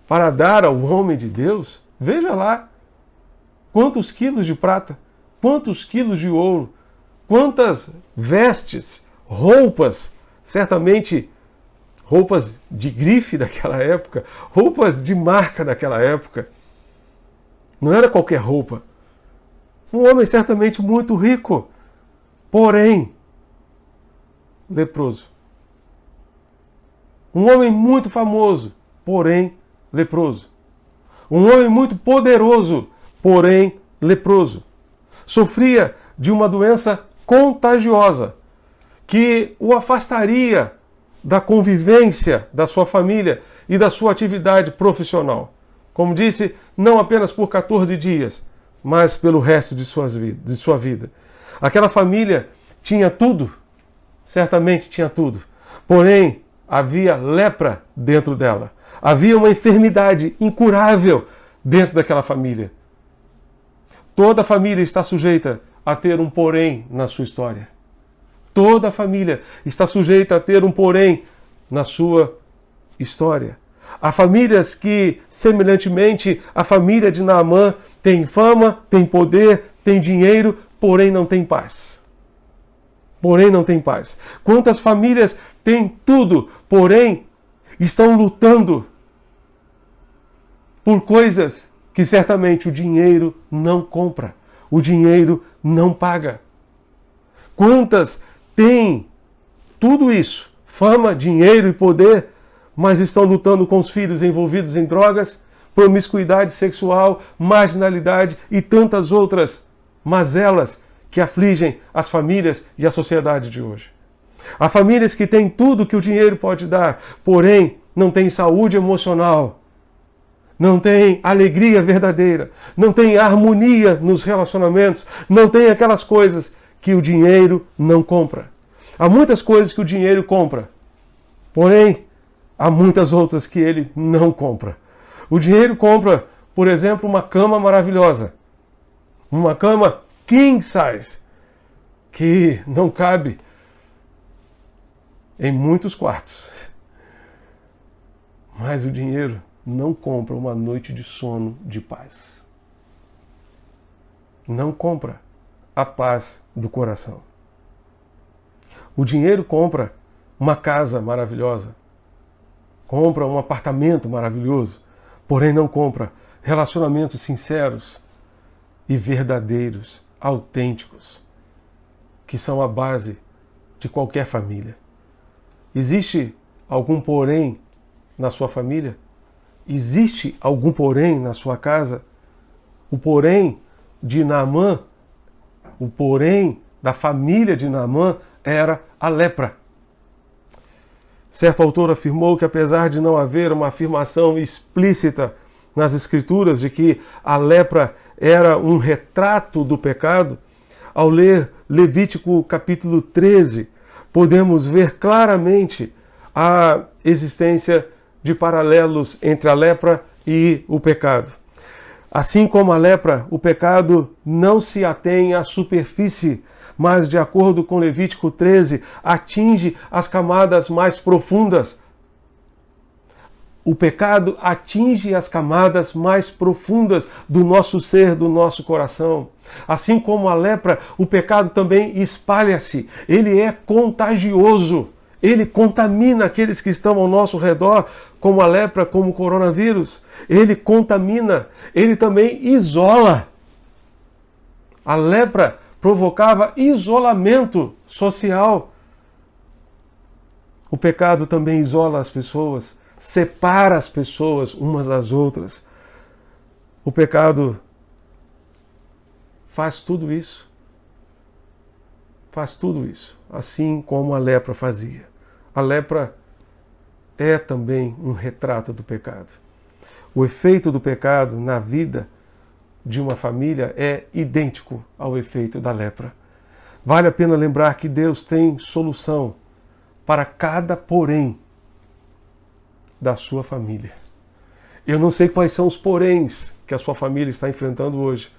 para dar ao homem de Deus, veja lá, quantos quilos de prata, quantos quilos de ouro, quantas vestes, roupas, certamente roupas de grife daquela época, roupas de marca daquela época. Não era qualquer roupa. Um homem certamente muito rico, porém leproso. Um homem muito famoso, porém leproso. Um homem muito poderoso, porém leproso. Sofria de uma doença contagiosa que o afastaria da convivência da sua família e da sua atividade profissional. Como disse, não apenas por 14 dias, mas pelo resto de sua vida. Aquela família tinha tudo, certamente tinha tudo, porém havia lepra dentro dela. Havia uma enfermidade incurável dentro daquela família. Toda família está sujeita a ter um porém na sua história. Toda família está sujeita a ter um porém na sua história. Há famílias que, semelhantemente, a família de Naamã tem fama, tem poder, tem dinheiro, porém não tem paz. Porém não tem paz. Quantas famílias têm tudo, porém estão lutando por coisas que certamente o dinheiro não compra, o dinheiro não paga. Quantas têm tudo isso, fama, dinheiro e poder, mas estão lutando com os filhos envolvidos em drogas, promiscuidade sexual, marginalidade e tantas outras mazelas que afligem as famílias e a sociedade de hoje. Há famílias que têm tudo que o dinheiro pode dar, porém não têm saúde emocional, não têm alegria verdadeira, não têm harmonia nos relacionamentos, não têm aquelas coisas que o dinheiro não compra. Há muitas coisas que o dinheiro compra, porém há muitas outras que ele não compra. O dinheiro compra, por exemplo, uma cama maravilhosa, uma cama king size, que não cabe em muitos quartos. Mas o dinheiro não compra uma noite de sono de paz. não compra a paz do coração. O dinheiro compra uma casa maravilhosa, compra um apartamento maravilhoso, porém não compra relacionamentos sinceros e verdadeiros, autênticos, que são a base de qualquer família. Existe algum porém na sua família? Existe algum porém na sua casa? O porém de Naamã, o porém da família de Naamã era a lepra. Certo autor afirmou que apesar de não haver uma afirmação explícita nas Escrituras de que a lepra era um retrato do pecado, ao ler Levítico capítulo 13, podemos ver claramente a existência de paralelos entre a lepra e o pecado. Assim como a lepra, o pecado não se atém à superfície, mas, de acordo com Levítico 13, atinge as camadas mais profundas. O pecado atinge as camadas mais profundas do nosso ser, do nosso coração. Assim como a lepra, o pecado também espalha-se. Ele é contagioso. Ele contamina aqueles que estão ao nosso redor, como a lepra, como o coronavírus. Ele contamina, ele também isola. A lepra provocava isolamento social. O pecado também isola as pessoas, separa as pessoas umas das outras. O pecado faz tudo isso. Faz tudo isso, assim como a lepra fazia. A lepra é também um retrato do pecado. O efeito do pecado na vida de uma família é idêntico ao efeito da lepra. Vale a pena lembrar que Deus tem solução para cada porém da sua família. Eu não sei quais são os poréns que a sua família está enfrentando hoje,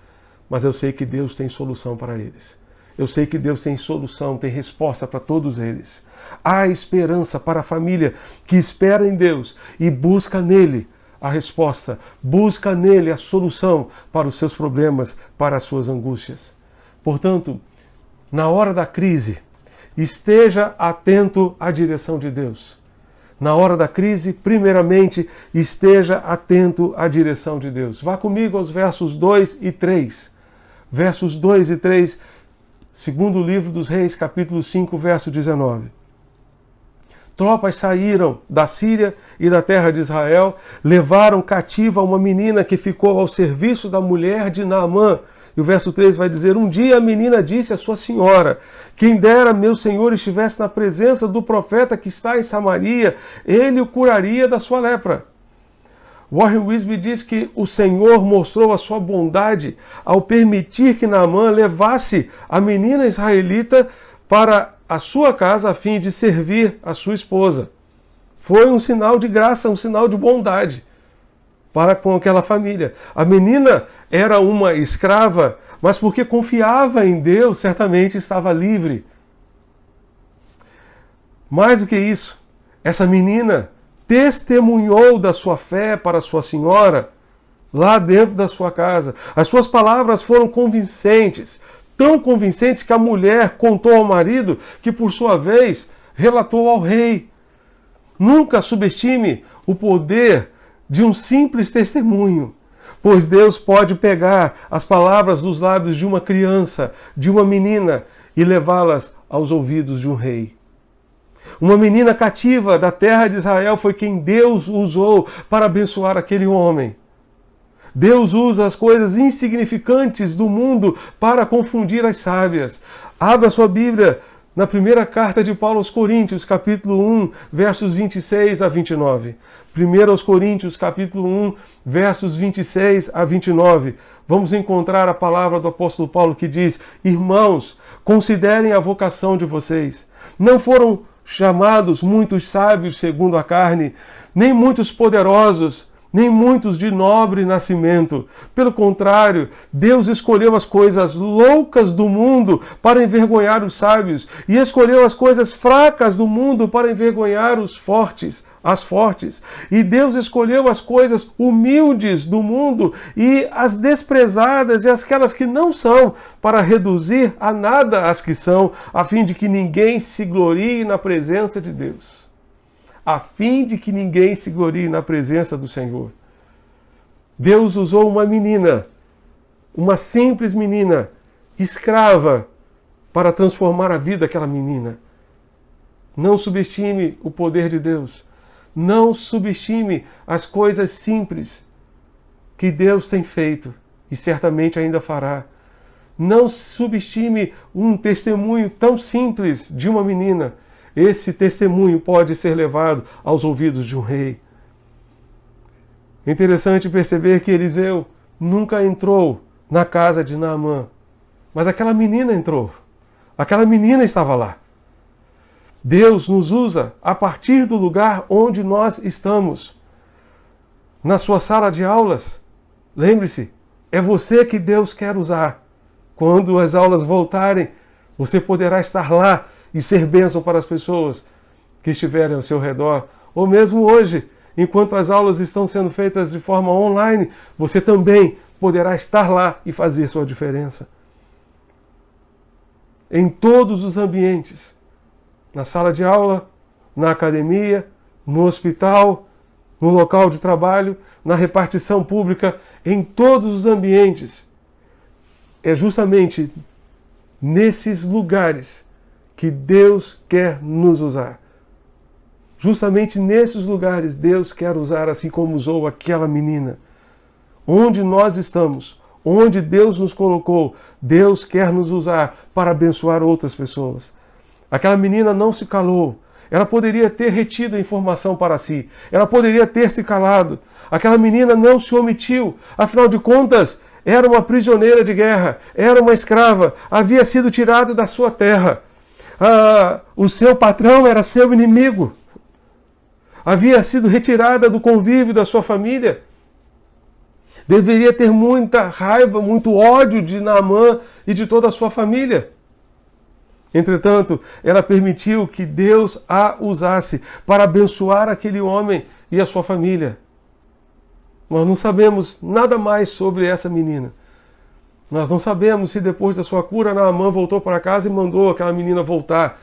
mas eu sei que Deus tem solução para eles. Eu sei que Deus tem solução, tem resposta para todos eles. Há esperança para a família que espera em Deus e busca nele a resposta, busca nele a solução para os seus problemas, para as suas angústias. Portanto, na hora da crise, esteja atento à direção de Deus. Na hora da crise, primeiramente, esteja atento à direção de Deus. Vá comigo aos versos 2 e 3. Versos 2 e 3, segundo o livro dos Reis, capítulo 5, verso 19. Tropas saíram da Síria e da terra de Israel, levaram cativa uma menina que ficou ao serviço da mulher de Naamã. E o verso 3 vai dizer: um dia a menina disse à sua senhora: quem dera meu senhor estivesse na presença do profeta que está em Samaria, ele o curaria da sua lepra. Warren Wiersbe diz que o Senhor mostrou a sua bondade ao permitir que Naamã levasse a menina israelita para a sua casa a fim de servir a sua esposa. Foi um sinal de graça, um sinal de bondade para com aquela família. A menina era uma escrava, mas porque confiava em Deus, certamente estava livre. Mais do que isso, essa menina testemunhou da sua fé para sua senhora lá dentro da sua casa. As suas palavras foram convincentes, tão convincentes que a mulher contou ao marido, que por sua vez relatou ao rei. Nunca subestime o poder de um simples testemunho, pois Deus pode pegar as palavras dos lábios de uma criança, de uma menina, e levá-las aos ouvidos de um rei. Uma menina cativa da terra de Israel foi quem Deus usou para abençoar aquele homem. Deus usa as coisas insignificantes do mundo para confundir as sábias. Abra sua Bíblia na primeira carta de Paulo aos Coríntios, capítulo 1, versos 26 a 29. 1 aos Coríntios, capítulo 1, versos 26 a 29. Vamos encontrar a palavra do apóstolo Paulo que diz: irmãos, considerem a vocação de vocês. Não foram chamados muitos sábios segundo a carne, nem muitos poderosos, nem muitos de nobre nascimento. Pelo contrário, Deus escolheu as coisas loucas do mundo para envergonhar os sábios, e escolheu as coisas fracas do mundo para envergonhar os fortes. as fortes. E Deus escolheu as coisas humildes do mundo e as desprezadas e aquelas que não são, para reduzir a nada as que são, a fim de que ninguém se glorie na presença de Deus. A fim de que ninguém se glorie na presença do Senhor. Deus usou uma menina, uma simples menina, escrava, para transformar a vida daquela menina. Não subestime o poder de Deus. Não subestime as coisas simples que Deus tem feito e certamente ainda fará. Não subestime um testemunho tão simples de uma menina. Esse testemunho pode ser levado aos ouvidos de um rei. É interessante perceber que Eliseu nunca entrou na casa de Naamã, mas aquela menina entrou. Aquela menina estava lá. Deus nos usa a partir do lugar onde nós estamos. Na sua sala de aulas, lembre-se, é você que Deus quer usar. Quando as aulas voltarem, você poderá estar lá e ser bênção para as pessoas que estiverem ao seu redor. Ou mesmo hoje, enquanto as aulas estão sendo feitas de forma online, você também poderá estar lá e fazer sua diferença. Em todos os ambientes, na sala de aula, na academia, no hospital, no local de trabalho, na repartição pública, em todos os ambientes. É justamente nesses lugares que Deus quer nos usar. Justamente nesses lugares Deus quer usar, assim como usou aquela menina. Onde nós estamos, onde Deus nos colocou, Deus quer nos usar para abençoar outras pessoas. Aquela menina não se calou. Ela poderia ter retido a informação para si. Ela poderia ter se calado. Aquela menina não se omitiu. Afinal de contas, era uma prisioneira de guerra. Era uma escrava. Havia sido tirada da sua terra. O seu patrão era seu inimigo. Havia sido retirada do convívio da sua família. Deveria ter muita raiva, muito ódio de Naamã e de toda a sua família. Entretanto, ela permitiu que Deus a usasse para abençoar aquele homem e a sua família. Nós não sabemos nada mais sobre essa menina. Nós não sabemos se depois da sua cura, Naamã voltou para casa e mandou aquela menina voltar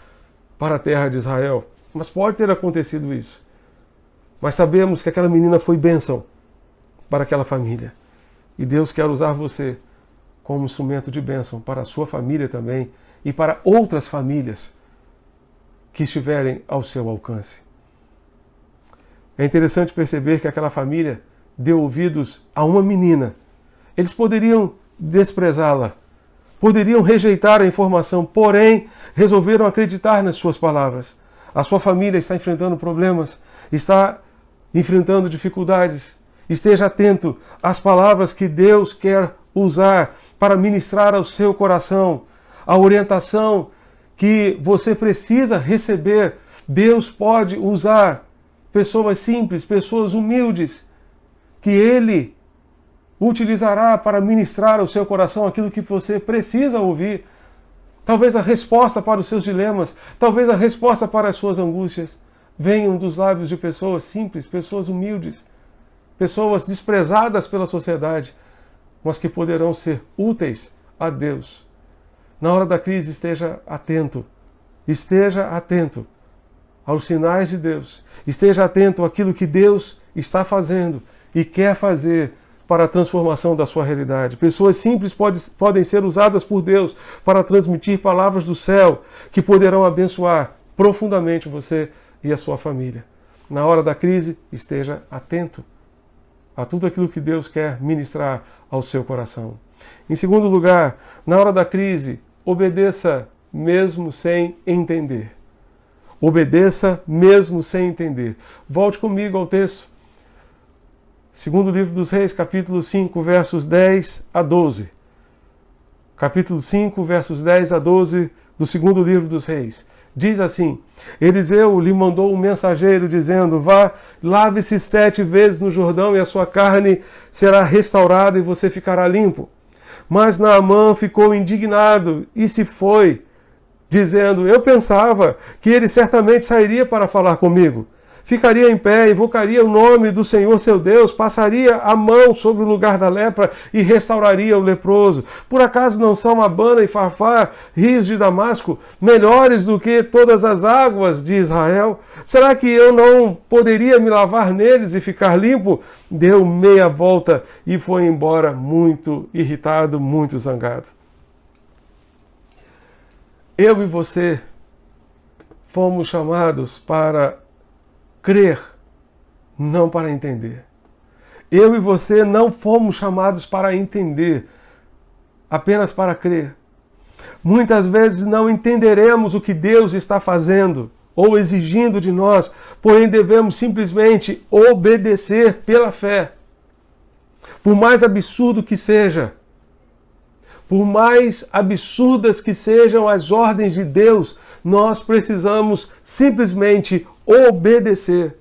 para a terra de Israel. Mas pode ter acontecido isso. Mas sabemos que aquela menina foi bênção para aquela família. E Deus quer usar você como instrumento de bênção para a sua família também e para outras famílias que estiverem ao seu alcance. É interessante perceber que aquela família deu ouvidos a uma menina. Eles poderiam desprezá-la, poderiam rejeitar a informação, porém resolveram acreditar nas suas palavras. A sua família está enfrentando problemas, está enfrentando dificuldades. Esteja atento às palavras que Deus quer usar para ministrar ao seu coração, a orientação que você precisa receber. Deus pode usar pessoas simples, pessoas humildes, que Ele utilizará para ministrar ao seu coração aquilo que você precisa ouvir. Talvez a resposta para os seus dilemas, talvez a resposta para as suas angústias venham dos lábios de pessoas simples, pessoas humildes, pessoas desprezadas pela sociedade, mas que poderão ser úteis a Deus. Na hora da crise, esteja atento aos sinais de Deus, esteja atento àquilo que Deus está fazendo e quer fazer para a transformação da sua realidade. Pessoas simples podem ser usadas por Deus para transmitir palavras do céu que poderão abençoar profundamente você e a sua família. Na hora da crise, esteja atento a tudo aquilo que Deus quer ministrar ao seu coração. Em segundo lugar, na hora da crise, obedeça mesmo sem entender. Obedeça mesmo sem entender. Volte comigo ao texto. Segundo livro dos Reis, capítulo 5, versos 10 a 12. Capítulo 5, versos 10 a 12 do segundo livro dos Reis. Diz assim: Eliseu lhe mandou um mensageiro dizendo: vá, lave-se 7 vezes no Jordão e a sua carne será restaurada e você ficará limpo. Mas Naamã ficou indignado e se foi, dizendo: eu pensava que ele certamente sairia para falar comigo. ficaria em pé, invocaria o nome do Senhor seu Deus, passaria a mão sobre o lugar da lepra e restauraria o leproso. Por acaso não são Abana e Farfar, rios de Damasco, melhores do que todas as águas de Israel? Será que eu não poderia me lavar neles e ficar limpo? Deu meia volta e foi embora muito irritado, muito zangado. Eu e você fomos chamados para crer, não para entender. Eu e você não fomos chamados para entender, apenas para crer. Muitas vezes não entenderemos o que Deus está fazendo ou exigindo de nós, porém devemos simplesmente obedecer pela fé. Por mais absurdo que seja, por mais absurdas que sejam as ordens de Deus, nós precisamos simplesmente obedecer.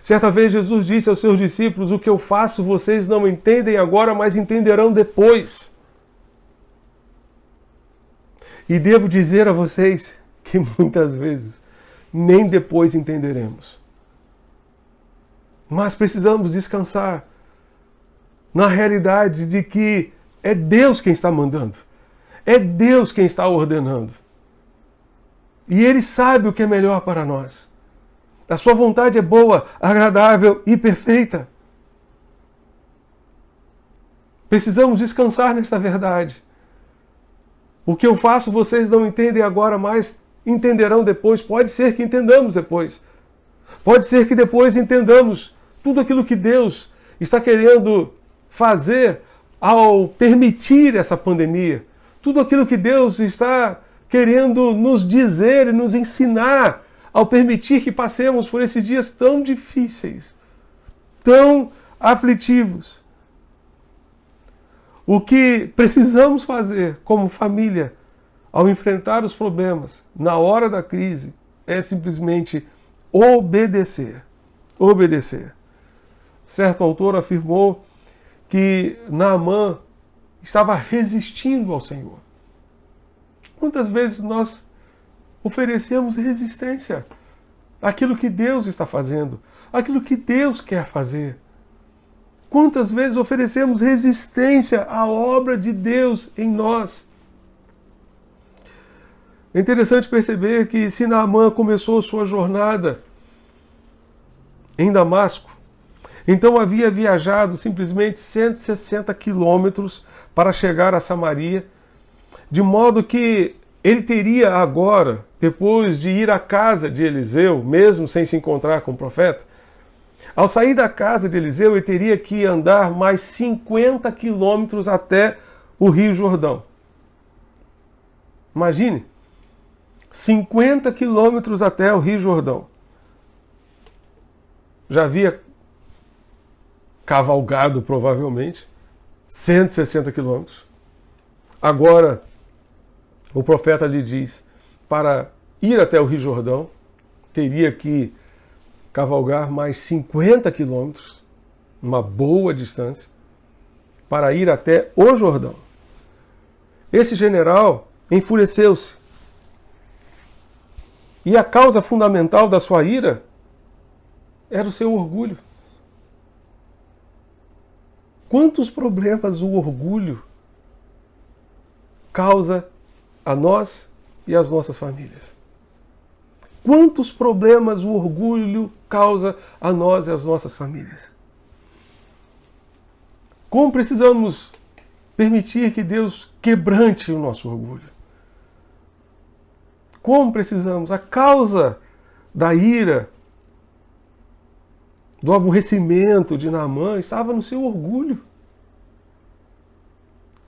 Certa vez Jesus disse aos seus discípulos: o que eu faço vocês não entendem agora, mas entenderão depois. E devo dizer a vocês que muitas vezes nem depois entenderemos. Mas precisamos descansar na realidade de que é Deus quem está mandando. É Deus quem está ordenando. E Ele sabe o que é melhor para nós. A sua vontade é boa, agradável e perfeita. Precisamos descansar nesta verdade. O que eu faço vocês não entendem agora, mas entenderão depois. Pode ser que entendamos depois. Pode ser que depois entendamos tudo aquilo que Deus está querendo fazer ao permitir essa pandemia. Tudo aquilo que Deus está querendo nos dizer e nos ensinar ao permitir que passemos por esses dias tão difíceis, tão aflitivos. O que precisamos fazer como família ao enfrentar os problemas na hora da crise é simplesmente obedecer. Obedecer. Certo autor afirmou que Naamã estava resistindo ao Senhor. Quantas vezes nós oferecemos resistência àquilo que Deus está fazendo, àquilo que Deus quer fazer? Quantas vezes oferecemos resistência à obra de Deus em nós? É interessante perceber que se Naamã começou sua jornada em Damasco, então havia viajado simplesmente 160 quilômetros para chegar a Samaria, de modo que ele teria agora, depois de ir à casa de Eliseu, mesmo sem se encontrar com o profeta, ao sair da casa de Eliseu, ele teria que andar mais 50 quilômetros até o Rio Jordão. Imagine, 50 quilômetros até o Rio Jordão. Já havia cavalgado, provavelmente, 160 quilômetros. Agora, o profeta lhe diz, para ir até o Rio Jordão, teria que cavalgar mais 50 quilômetros, uma boa distância, para ir até o Jordão. Esse general enfureceu-se. E a causa fundamental da sua ira era o seu orgulho. Quantos problemas o orgulho causa a nós e às nossas famílias? Quantos problemas o orgulho causa a nós e às nossas famílias? Como precisamos permitir que Deus quebrante o nosso orgulho? Como precisamos? A causa da ira, do aborrecimento de Naamã estava no seu orgulho.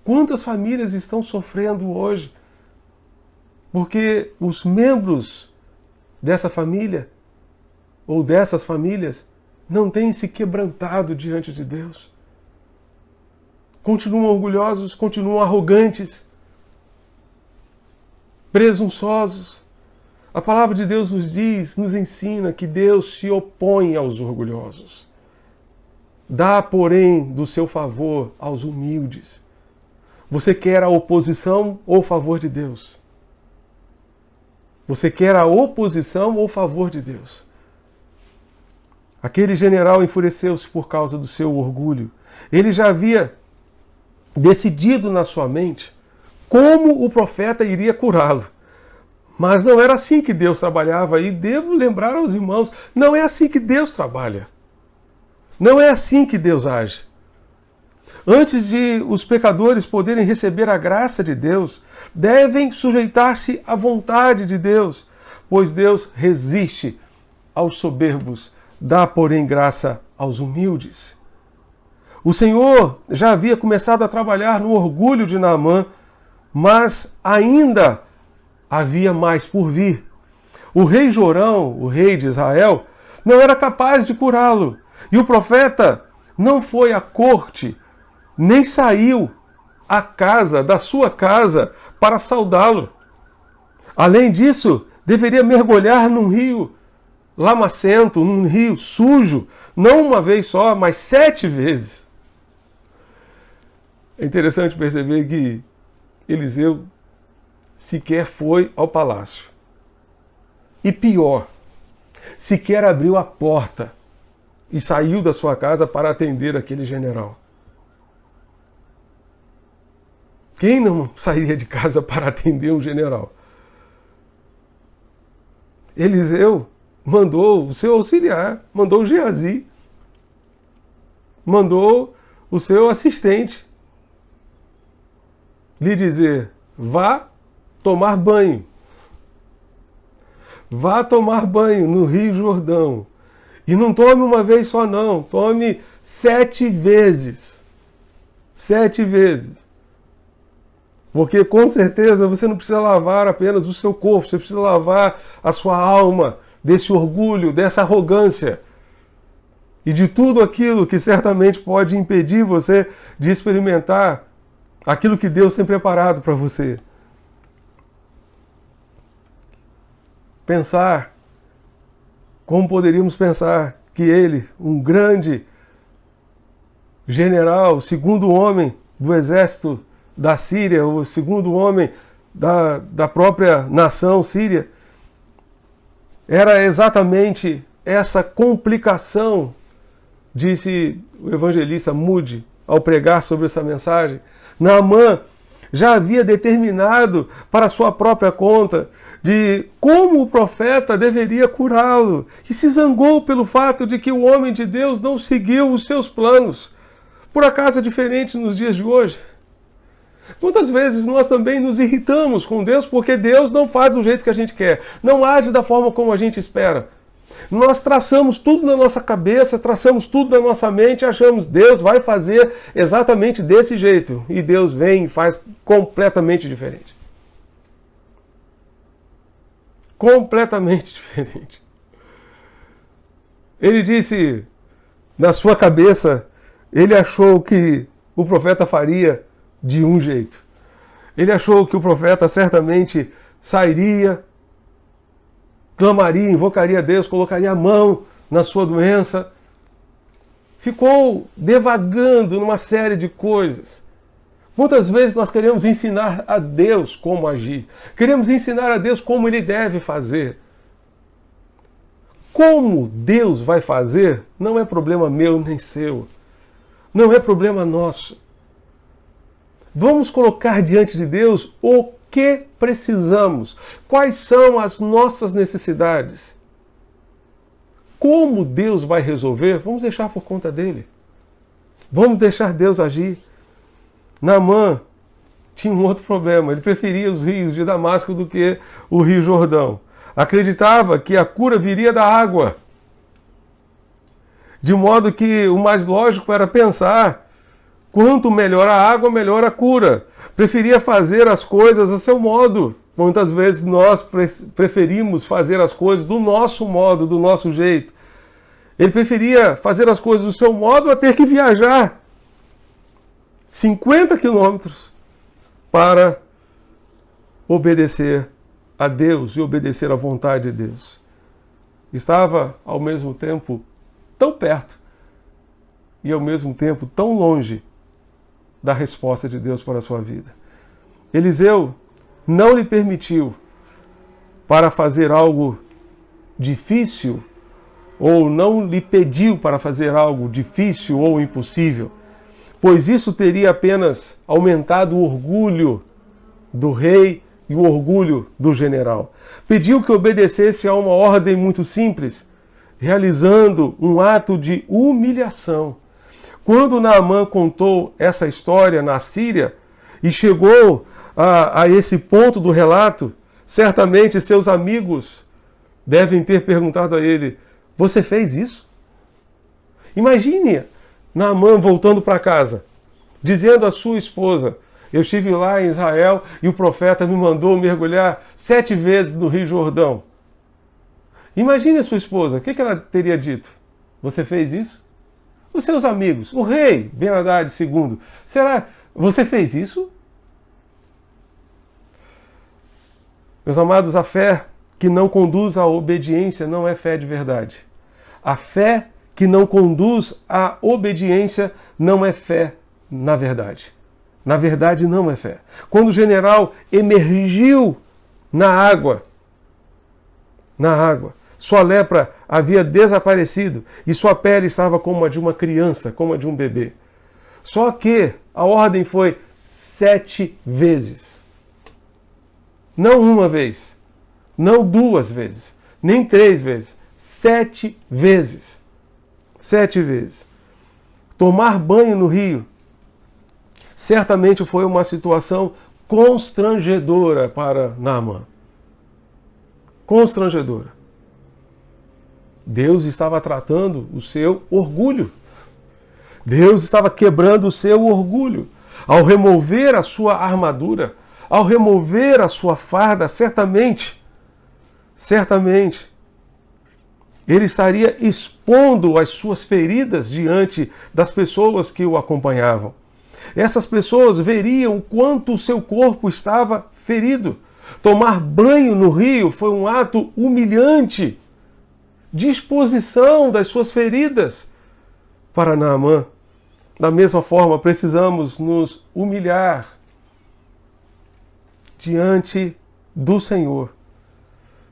Quantas famílias estão sofrendo hoje porque os membros dessa família ou dessas famílias não têm se quebrantado diante de Deus? Continuam orgulhosos, continuam arrogantes, presunçosos. A palavra de Deus nos diz, nos ensina que Deus se opõe aos orgulhosos. Dá, porém, do seu favor aos humildes. Você quer a oposição ou o favor de Deus? Você quer a oposição ou o favor de Deus? Aquele general enfureceu-se por causa do seu orgulho. Ele já havia decidido na sua mente como o profeta iria curá-lo. Mas não era assim que Deus trabalhava, e devo lembrar aos irmãos, não é assim que Deus trabalha. Não é assim que Deus age. Antes de os pecadores poderem receber a graça de Deus, devem sujeitar-se à vontade de Deus, pois Deus resiste aos soberbos, dá, porém, graça aos humildes. O Senhor já havia começado a trabalhar no orgulho de Naamã, mas ainda havia mais por vir. O rei Jorão, o rei de Israel, não era capaz de curá-lo, e o profeta não foi à corte, nem saiu à casa, da sua casa, para saudá-lo. Além disso, deveria mergulhar num rio lamacento, num rio sujo, não uma vez só, mas 7 vezes. É interessante perceber que Eliseu sequer foi ao palácio. E pior, sequer abriu a porta e saiu da sua casa para atender aquele general. Quem não sairia de casa para atender um general? Eliseu mandou o seu auxiliar, mandou o Geazi, mandou o seu assistente lhe dizer: vá tomar banho. Vá tomar banho no Rio Jordão. E não tome uma vez só não, tome 7 vezes. 7 vezes. Porque com certeza você não precisa lavar apenas o seu corpo, você precisa lavar a sua alma desse orgulho, dessa arrogância e de tudo aquilo que certamente pode impedir você de experimentar aquilo que Deus tem preparado para você. Pensar, como poderíamos pensar que ele, um grande general, segundo homem do exército da Síria, o segundo homem da própria nação síria, era exatamente essa complicação, disse o evangelista Moody ao pregar sobre essa mensagem. Naamã já havia determinado para sua própria conta de como o profeta deveria curá-lo e se zangou pelo fato de que o homem de Deus não seguiu os seus planos. Por acaso é diferente nos dias de hoje? Quantas vezes nós também nos irritamos com Deus porque Deus não faz do jeito que a gente quer, não age da forma como a gente espera. Nós traçamos tudo na nossa cabeça, traçamos tudo na nossa mente, achamos Deus vai fazer exatamente desse jeito. E Deus vem e faz completamente diferente. Completamente diferente. Ele disse, na sua cabeça, ele achou que o profeta faria de um jeito. Ele achou que o profeta certamente sairia, clamaria, invocaria a Deus, colocaria a mão na sua doença. Ficou devagando numa série de coisas. Muitas vezes nós queremos ensinar a Deus como agir. Queremos ensinar a Deus como Ele deve fazer. Como Deus vai fazer não é problema meu nem seu. Não é problema nosso. Vamos colocar diante de Deus o que precisamos. Quais são as nossas necessidades? Como Deus vai resolver? Vamos deixar por conta dele. Vamos deixar Deus agir. Naamã tinha um outro problema. Ele preferia os rios de Damasco do que o Rio Jordão. Acreditava que a cura viria da água. De modo que o mais lógico era pensar: quanto melhor a água, melhor a cura. Preferia fazer as coisas a seu modo. Muitas vezes nós preferimos fazer as coisas do nosso modo, do nosso jeito. Ele preferia fazer as coisas do seu modo a ter que viajar 50 quilômetros para obedecer a Deus e obedecer à vontade de Deus. Estava, ao mesmo tempo, tão perto e, ao mesmo tempo, tão longe da resposta de Deus para a sua vida. Eliseu não lhe permitiu, para fazer algo difícil, ou não lhe pediu para fazer algo difícil ou impossível, pois isso teria apenas aumentado o orgulho do rei e o orgulho do general. Pediu que obedecesse a uma ordem muito simples, realizando um ato de humilhação. Quando Naamã contou essa história na Síria e chegou a esse ponto do relato, certamente seus amigos devem ter perguntado a ele: você fez isso? Imagine Naamã voltando para casa, dizendo à sua esposa: eu estive lá em Israel e o profeta me mandou mergulhar 7 vezes no Rio Jordão. Imagine a sua esposa, o que ela teria dito? Você fez isso? Os seus amigos, o rei Ben-Hadad II, será você fez isso? Meus amados, a fé que não conduz à obediência não é fé de verdade. A fé que não conduz à obediência não é fé na verdade. Na verdade, não é fé. Quando o general emergiu na água, sua lepra havia desaparecido e sua pele estava como a de uma criança, como a de um bebê. Só que a ordem foi 7 vezes. Não uma vez, não 2 vezes, nem 3 vezes, 7 vezes. 7 vezes. Tomar banho no rio certamente foi uma situação constrangedora para Naamã. Constrangedora. Deus estava tratando o seu orgulho. Deus estava quebrando o seu orgulho. Ao remover a sua armadura, ao remover a sua farda, certamente, ele estaria expondo as suas feridas diante das pessoas que o acompanhavam. Essas pessoas veriam o quanto o seu corpo estava ferido. Tomar banho no rio foi um ato humilhante de exposição das suas feridas. Para Naamã, da mesma forma, precisamos nos humilhar diante do Senhor.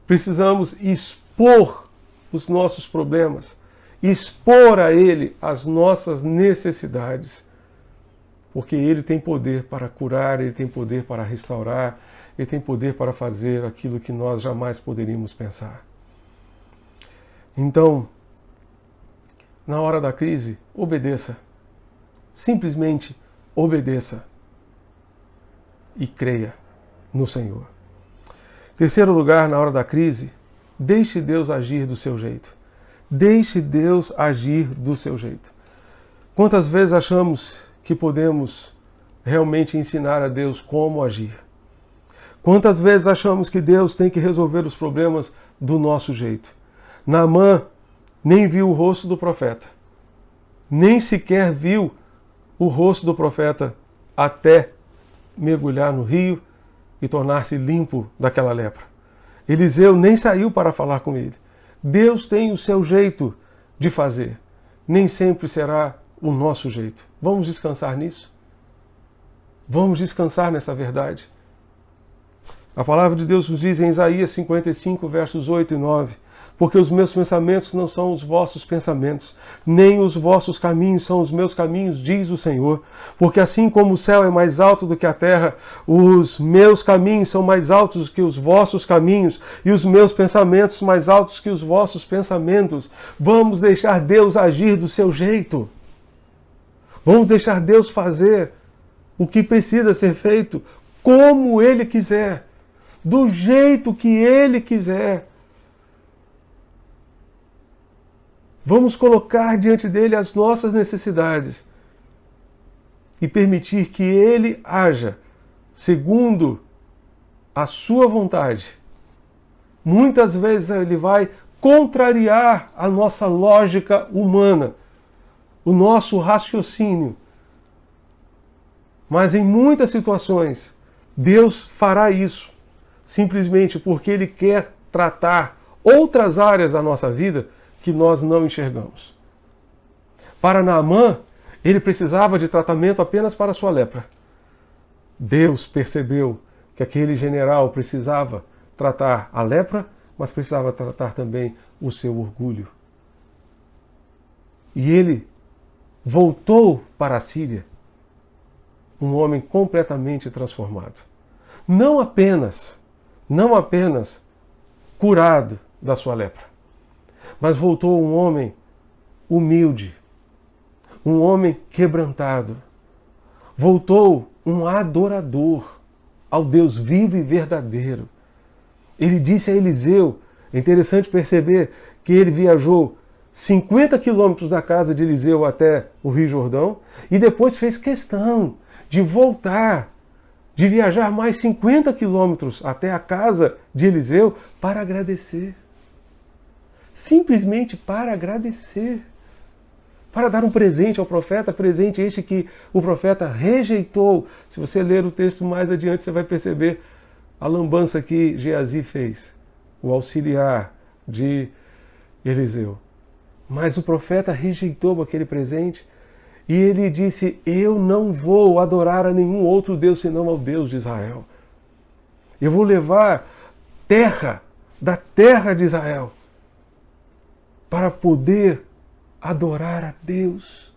Precisamos expor os nossos problemas, expor a Ele as nossas necessidades, porque Ele tem poder para curar, Ele tem poder para restaurar, Ele tem poder para fazer aquilo que nós jamais poderíamos pensar. Então, na hora da crise, obedeça. Simplesmente obedeça e creia no Senhor. Terceiro lugar, na hora da crise, deixe Deus agir do seu jeito. Deixe Deus agir do seu jeito. Quantas vezes achamos que podemos realmente ensinar a Deus como agir? Quantas vezes achamos que Deus tem que resolver os problemas do nosso jeito? Naamã nem viu o rosto do profeta, nem sequer viu o rosto do profeta até mergulhar no rio e tornar-se limpo daquela lepra. Eliseu nem saiu para falar com ele. Deus tem o seu jeito de fazer. Nem sempre será o nosso jeito. Vamos descansar nisso? Vamos descansar nessa verdade? A palavra de Deus nos diz em Isaías 55, versos 8 e 9: porque os meus pensamentos não são os vossos pensamentos, nem os vossos caminhos são os meus caminhos, diz o Senhor. Porque assim como o céu é mais alto do que a terra, os meus caminhos são mais altos que os vossos caminhos, e os meus pensamentos mais altos que os vossos pensamentos. Vamos deixar Deus agir do seu jeito. Vamos deixar Deus fazer o que precisa ser feito, como Ele quiser, do jeito que Ele quiser. Vamos colocar diante dele as nossas necessidades e permitir que ele haja segundo a sua vontade. Muitas vezes ele vai contrariar a nossa lógica humana, o nosso raciocínio. Mas em muitas situações, Deus fará isso simplesmente porque Ele quer tratar outras áreas da nossa vida que nós não enxergamos. Para Naamã, ele precisava de tratamento apenas para sua lepra. Deus percebeu que aquele general precisava tratar a lepra, mas precisava tratar também o seu orgulho. E ele voltou para a Síria um homem completamente transformado. Não apenas curado da sua lepra, mas voltou um homem humilde, um homem quebrantado. Voltou um adorador ao Deus vivo e verdadeiro. Ele disse a Eliseu, é interessante perceber que ele viajou 50 quilômetros da casa de Eliseu até o Rio Jordão e depois fez questão de voltar, de viajar mais 50 quilômetros até a casa de Eliseu para agradecer. Simplesmente para agradecer. Para dar um presente ao profeta, presente este que o profeta rejeitou. Se você ler o texto mais adiante, você vai perceber a lambança que Geazi fez, o auxiliar de Eliseu. Mas o profeta rejeitou aquele presente e ele disse: eu não vou adorar a nenhum outro Deus senão ao Deus de Israel. Eu vou levar terra da terra de Israel para poder adorar a Deus,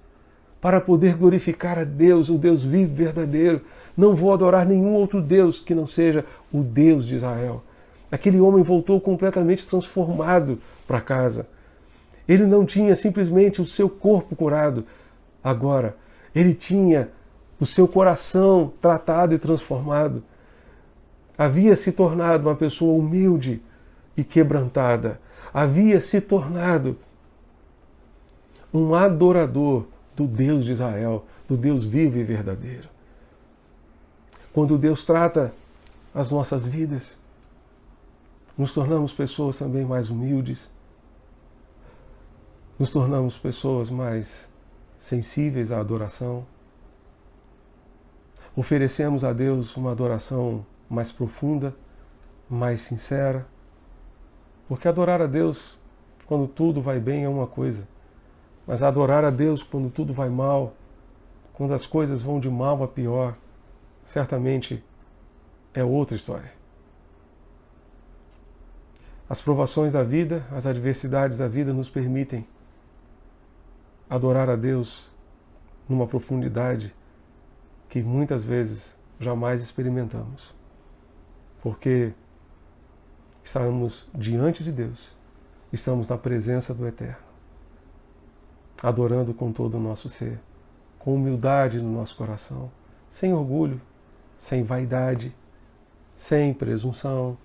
para poder glorificar a Deus, o Deus vivo e verdadeiro. Não vou adorar nenhum outro Deus que não seja o Deus de Israel. Aquele homem voltou completamente transformado para casa. Ele não tinha simplesmente o seu corpo curado. Agora, ele tinha o seu coração tratado e transformado. Havia se tornado uma pessoa humilde e quebrantada. Havia se tornado um adorador do Deus de Israel, do Deus vivo e verdadeiro. Quando Deus trata as nossas vidas, nos tornamos pessoas também mais humildes, nos tornamos pessoas mais sensíveis à adoração, oferecemos a Deus uma adoração mais profunda, mais sincera, porque adorar a Deus quando tudo vai bem é uma coisa, mas adorar a Deus quando tudo vai mal, quando as coisas vão de mal a pior, certamente é outra história. As provações da vida, as adversidades da vida nos permitem adorar a Deus numa profundidade que muitas vezes jamais experimentamos. Porque estamos diante de Deus, estamos na presença do Eterno, adorando com todo o nosso ser, com humildade no nosso coração, sem orgulho, sem vaidade, sem presunção,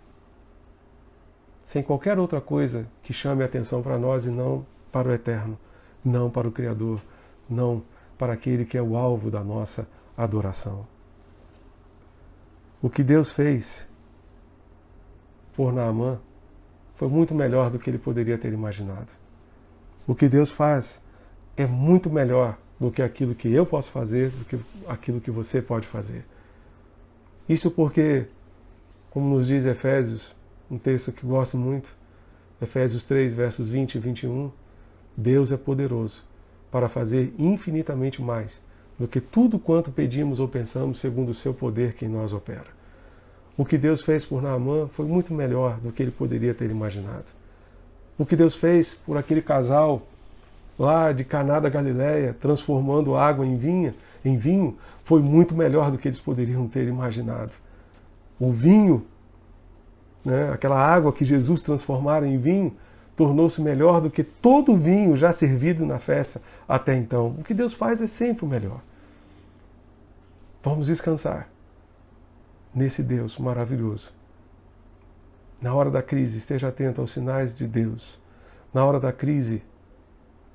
sem qualquer outra coisa que chame a atenção para nós e não para o Eterno, não para o Criador, não para aquele que é o alvo da nossa adoração. O que Deus fez por Naamã foi muito melhor do que ele poderia ter imaginado. O que Deus faz é muito melhor do que aquilo que eu posso fazer, do que aquilo que você pode fazer. Isso porque, como nos diz Efésios, um texto que gosto muito, Efésios 3, versos 20 e 21, Deus é poderoso para fazer infinitamente mais do que tudo quanto pedimos ou pensamos segundo o seu poder que em nós opera. O que Deus fez por Naamã foi muito melhor do que ele poderia ter imaginado. O que Deus fez por aquele casal lá de Caná da Galileia, transformando água em vinho, foi muito melhor do que eles poderiam ter imaginado. O vinho, aquela água que Jesus transformara em vinho, tornou-se melhor do que todo o vinho já servido na festa até então. O que Deus faz é sempre o melhor. Vamos descansar nesse Deus maravilhoso. Na hora da crise, esteja atento aos sinais de Deus. Na hora da crise,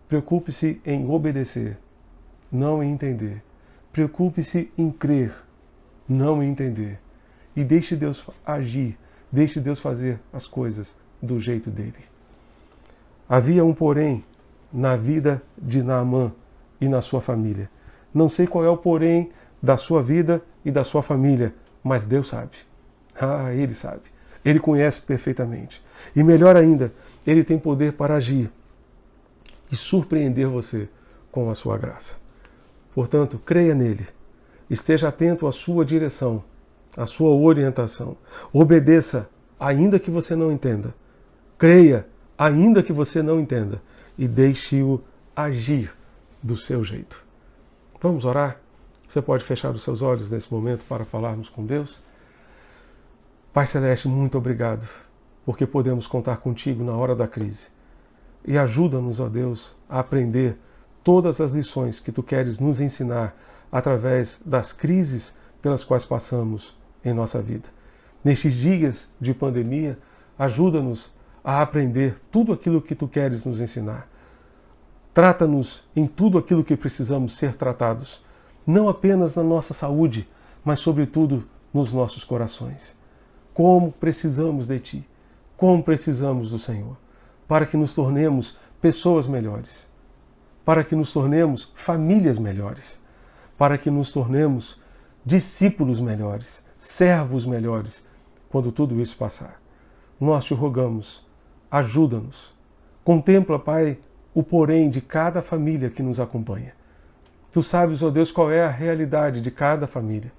preocupe-se em obedecer, não em entender. Preocupe-se em crer, não em entender. E deixe Deus agir, deixe Deus fazer as coisas do jeito dele. Havia um porém na vida de Naamã e na sua família. Não sei qual é o porém da sua vida e da sua família, mas Deus sabe. Ele sabe. Ele conhece perfeitamente. E melhor ainda, Ele tem poder para agir e surpreender você com a sua graça. Portanto, creia nele. Esteja atento à sua direção, à sua orientação. Obedeça, ainda que você não entenda. Creia, ainda que você não entenda. E deixe-o agir do seu jeito. Vamos orar? Você pode fechar os seus olhos nesse momento para falarmos com Deus? Pai Celeste, muito obrigado, porque podemos contar contigo na hora da crise. E ajuda-nos, ó Deus, a aprender todas as lições que Tu queres nos ensinar através das crises pelas quais passamos em nossa vida. Nestes dias de pandemia, ajuda-nos a aprender tudo aquilo que Tu queres nos ensinar. Trata-nos em tudo aquilo que precisamos ser tratados, não apenas na nossa saúde, mas sobretudo nos nossos corações. Como precisamos de Ti, como precisamos do Senhor, para que nos tornemos pessoas melhores, para que nos tornemos famílias melhores, para que nos tornemos discípulos melhores, servos melhores, quando tudo isso passar. Nós Te rogamos, ajuda-nos. Contempla, Pai, o porém de cada família que nos acompanha. Tu sabes, ó Deus, qual é a realidade de cada família.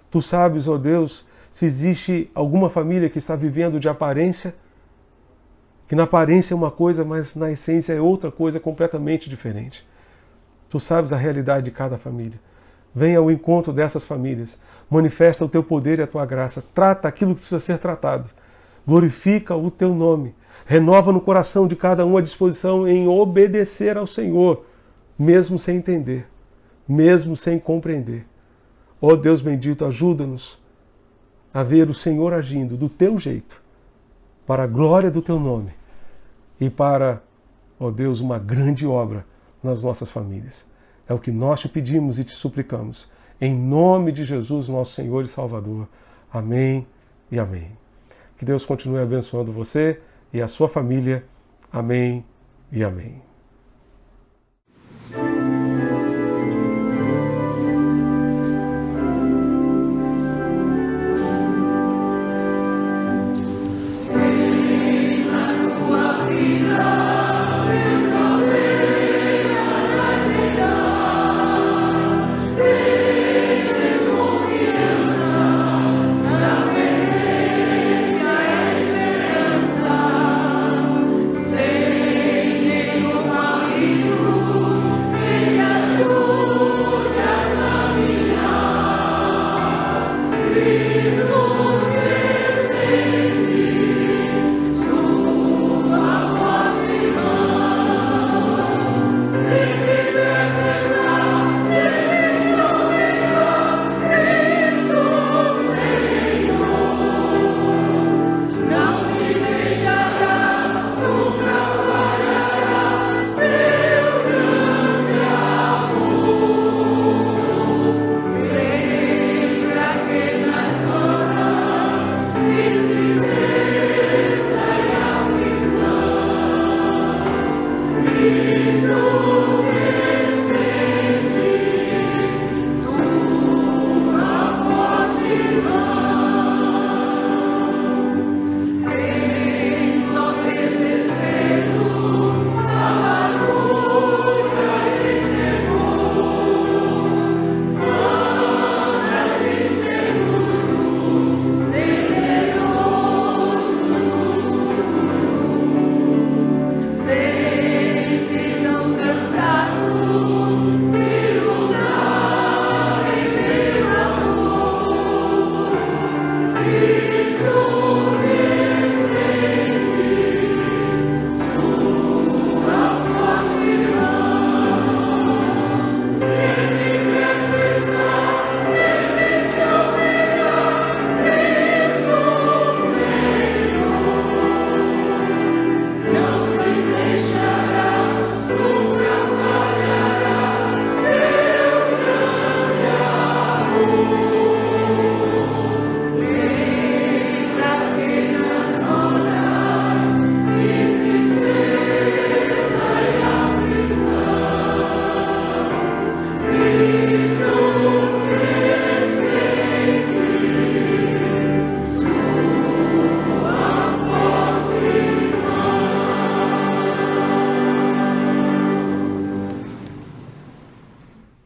Tu sabes, ó Deus, se existe alguma família que está vivendo de aparência, que na aparência é uma coisa, mas na essência é outra coisa completamente diferente. Tu sabes a realidade de cada família. Venha ao encontro dessas famílias. Manifesta o Teu poder e a Tua graça. Trata aquilo que precisa ser tratado. Glorifica o Teu nome. Renova no coração de cada um a disposição em obedecer ao Senhor, mesmo sem entender, mesmo sem compreender. Ó Deus bendito, ajuda-nos a ver o Senhor agindo do Teu jeito, para a glória do Teu nome e para, ó Deus, uma grande obra nas nossas famílias. É o que nós Te pedimos e Te suplicamos. Em nome de Jesus, nosso Senhor e Salvador. Amém e amém. Que Deus continue abençoando você e a sua família. Amém e amém.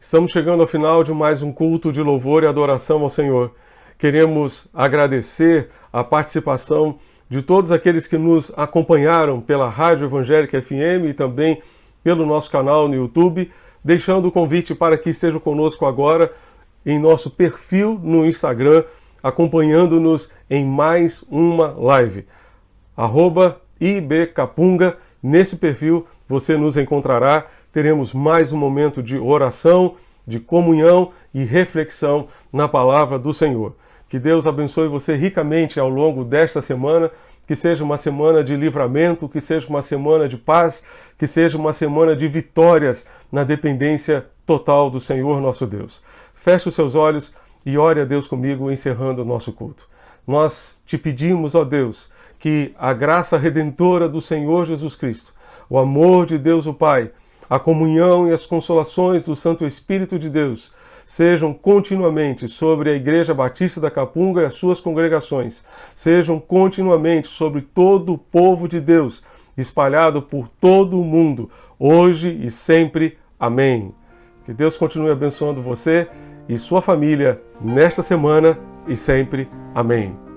Estamos chegando ao final de mais um culto de louvor e adoração ao Senhor. Queremos agradecer a participação de todos aqueles que nos acompanharam pela Rádio Evangélica FM e também pelo nosso canal no YouTube, deixando o convite para que esteja conosco agora em nosso perfil no Instagram, acompanhando-nos em mais uma live. @IBCapunga, nesse perfil você nos encontrará. Teremos mais um momento de oração, de comunhão e reflexão na palavra do Senhor. Que Deus abençoe você ricamente ao longo desta semana, que seja uma semana de livramento, que seja uma semana de paz, que seja uma semana de vitórias na dependência total do Senhor nosso Deus. Feche os seus olhos e ore a Deus comigo, encerrando o nosso culto. Nós te pedimos, ó Deus, que a graça redentora do Senhor Jesus Cristo, o amor de Deus o Pai, a comunhão e as consolações do Santo Espírito de Deus sejam continuamente sobre a Igreja Batista da Capunga e as suas congregações, sejam continuamente sobre todo o povo de Deus, espalhado por todo o mundo, hoje e sempre. Amém. Que Deus continue abençoando você e sua família nesta semana e sempre. Amém.